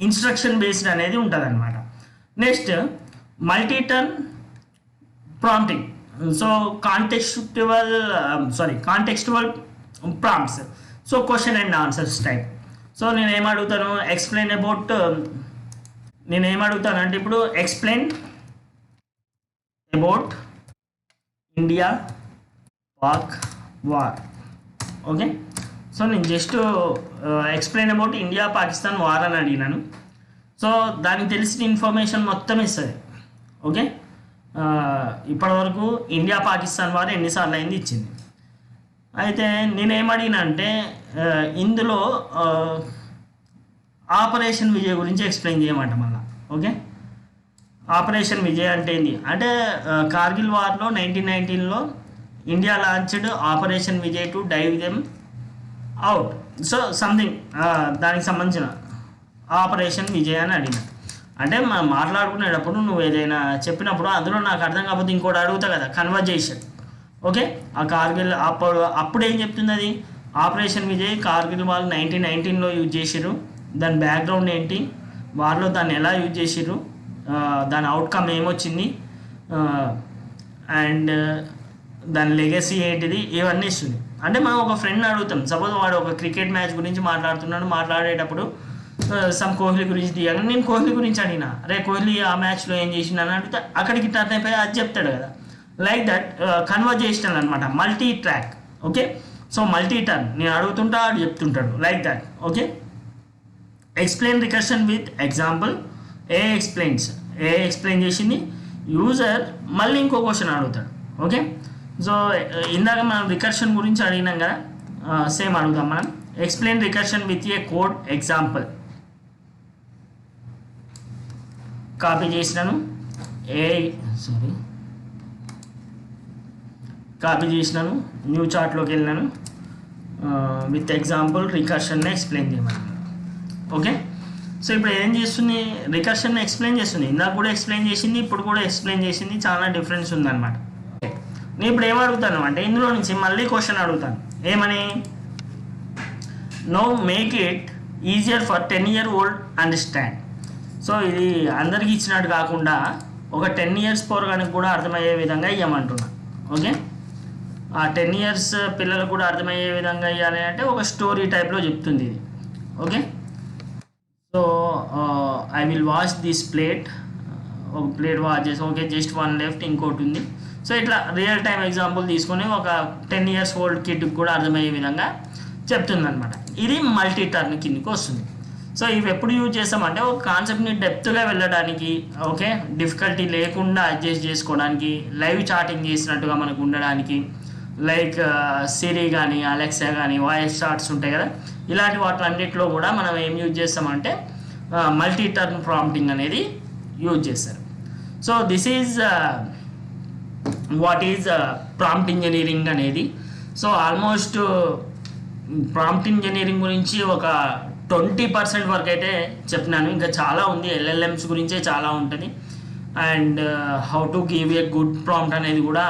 ఇన్స్ట్రక్షన్ బేస్డ్ అనేది ఉంటుంది అనమాట. Next, multi turn prompting. So contextual prompts. So question and answers type. So నేను ఏమడుగుతాను, అంటే ఇప్పుడు explain about India Pak war. Okay, so నేను just explain about India Pakistan war అని అడిగినాను. సో దానికి తెలిసిన ఇన్ఫర్మేషన్ మొత్తం ఇస్తుంది. ఓకే, ఇప్పటివరకు ఇండియా పాకిస్తాన్ వార్ ఎన్నిసార్లు అయింది ఇచ్చింది. అయితే నేనేమడిగినా అంటే ఇందులో ఆపరేషన్ విజయ్ గురించి ఎక్స్ప్లెయిన్ చేయమంట మళ్ళీ. ఓకే, ఆపరేషన్ విజయ్ అంటే ఏంటి అంటే కార్గిల్ వార్లో 1919లో India launched operation Vijay to dive them out. So something దానికి సంబంధించిన ఆపరేషన్ విజయ్ అని అడిగిన. అంటే మనం మాట్లాడుకునేటప్పుడు నువ్వు ఏదైనా చెప్పినప్పుడు అందులో నాకు అర్థం కాకపోతే ఇంకోటి అడుగుతా కదా, కన్వర్జేషన్. ఓకే, ఆ కార్గిల్ అప్పుడు ఏం చెప్తుంది అది, ఆపరేషన్ విజయ్ కార్గిల్ వాళ్ళు 1919లో యూజ్ చేసిర్రు, దాని బ్యాక్గ్రౌండ్ ఏంటి, వారిలో దాన్ని ఎలా యూజ్ చేసిర్రు, దాని అవుట్కమ్ ఏమొచ్చింది, అండ్ దాని లెగసీ ఏంటిది, ఇవన్నీ ఇస్తుంది. అంటే మనం ఒక ఫ్రెండ్ అడుగుతాం, సపోజ్ వాడు ఒక క్రికెట్ మ్యాచ్ గురించి మాట్లాడుతున్నాడు, మాట్లాడేటప్పుడు సమ్ కోహ్లీ గురించి తీయాలి, నేను కోహ్లీ గురించి అడిగినా, రే కోహ్లీ ఆ మ్యాచ్లో ఏం చేసిండు అని అడిగితే అక్కడికి టర్న్ అయిపోయి అది చెప్తాడు కదా. లైక్ దట్ కన్వర్జేషనల్ అనమాట, multi track. Okay, so multi turn, నేను అడుగుతుంటా ఆడు చెప్తుంటాడు, like that. Okay, explain recursion with example. A explain చేసింది, యూజర్ మళ్ళీ ఇంకో క్వశ్చన్ అడుగుతాడు. ఓకే, సో ఇందాక మనం రికర్షన్ గురించి అడిగినాం కదా, సేమ్ అడుగుతాం మనం. Explain recursion with a code example. Copy చేసినాను, కాపీ చేసినాను, న్యూ చార్ట్లోకి వెళ్ళినాను, విత్ ఎగ్జాంపుల్ రికర్షన్ని ఎక్స్ప్లెయిన్ చేయమని. ఓకే, సో ఇప్పుడు ఏం చేస్తుంది, రికర్షన్ని ఎక్స్ప్లెయిన్ చేస్తుంది. ఇందాక కూడా ఎక్స్ప్లెయిన్ చేసింది, ఇప్పుడు కూడా ఎక్స్ప్లెయిన్ చేసింది, చాలా డిఫరెన్స్ ఉందన్నమాట. నేను ఇప్పుడు ఏం అడుగుతాను అంటే ఇందులో నుంచి మళ్ళీ క్వశ్చన్ అడుగుతాను, ఏమని, no make it easier for 10-year-old understand. సో ఇది అందరికి ఇచ్చినట్టు కాకుండా ఒక 10 years పోరగానికి కూడా అర్థమయ్యే విధంగా ఇవ్వమంటున్నా. ఓకే, ఆ 10 years పిల్లలకు కూడా అర్థమయ్యే విధంగా ఇవ్వాలి అంటే ఒక స్టోరీ టైప్లో చెప్తుంది ఇది. Okay, so I will wash this plate, ఒక ప్లేట్ వాష్ చేసి, ఓకే జస్ట్ 1 left, ఇంకోటి ఉంది. సో ఇట్లా రియల్ టైం ఎగ్జాంపుల్ తీసుకొని ఒక 10 years old కిడ్కి కూడా అర్థమయ్యే విధంగా చెప్తుంది అనమాట. ఇది మల్టీ టర్న్ కిందకి వస్తుంది. సో ఇవి ఎప్పుడు యూజ్ చేస్తామంటే ఒక కాన్సెప్ట్ని డెప్త్గా వెళ్ళడానికి, ఓకే, డిఫికల్టీ లేకుండా అడ్జస్ట్ చేసుకోవడానికి, లైవ్ చాటింగ్ చేసినట్టుగా మనకు ఉండడానికి, లైక్ సిరి కానీ అలెక్సా కానీ వాయిస్ చాట్స్ ఉంటాయి కదా, ఇలాంటి వాటిలన్నిటిలో కూడా మనం ఏం యూజ్ చేస్తామంటే మల్టీ టర్న్ ప్రాంప్టింగ్ అనేది యూజ్ చేస్తారు. So this is what is prompt engineering అనేది. సో ఆల్మోస్ట్ ప్రాంప్ట్ ఇంజనీరింగ్ గురించి ఒక 20% వరకు అయితే చెప్పినాను. ఇంకా చాలా ఉంది, LLMs గురించే చాలా ఉంటుంది, and how to give a good prompt అనేది కూడా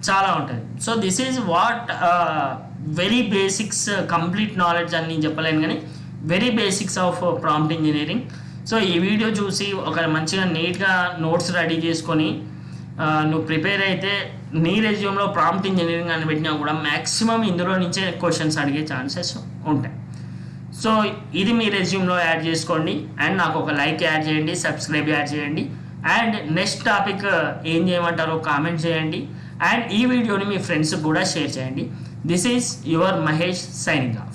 చాలా ఉంటుంది. So this is what very basics, complete knowledge అని నేను చెప్పలేను కానీ very basics of prompt engineering. So ఈ వీడియో చూసి ఒక మంచిగా నీట్గా నోట్స్ రెడీ చేసుకొని నువ్వు ప్రిపేర్ అయితే నీ రెజ్యూమ్లో ప్రాంప్ట్ ఇంజనీరింగ్ అని పెట్టినా కూడా మ్యాక్సిమం ఇందులో నుంచే క్వశ్చన్స్ అడిగే ఛాన్సెస్ ఉంటాయి. సో ఇది మీ రెజ్యూమ్లో యాడ్ చేసుకోండి, అండ్ నాకు ఒక లైక్ యాడ్ చేయండి, సబ్స్క్రైబ్ యాడ్ చేయండి, అండ్ నెక్స్ట్ టాపిక్ ఏం చేయమంటారో కామెంట్ చేయండి, అండ్ ఈ వీడియోని మీ ఫ్రెండ్స్కి కూడా షేర్ చేయండి. This is your Mahesh signing off.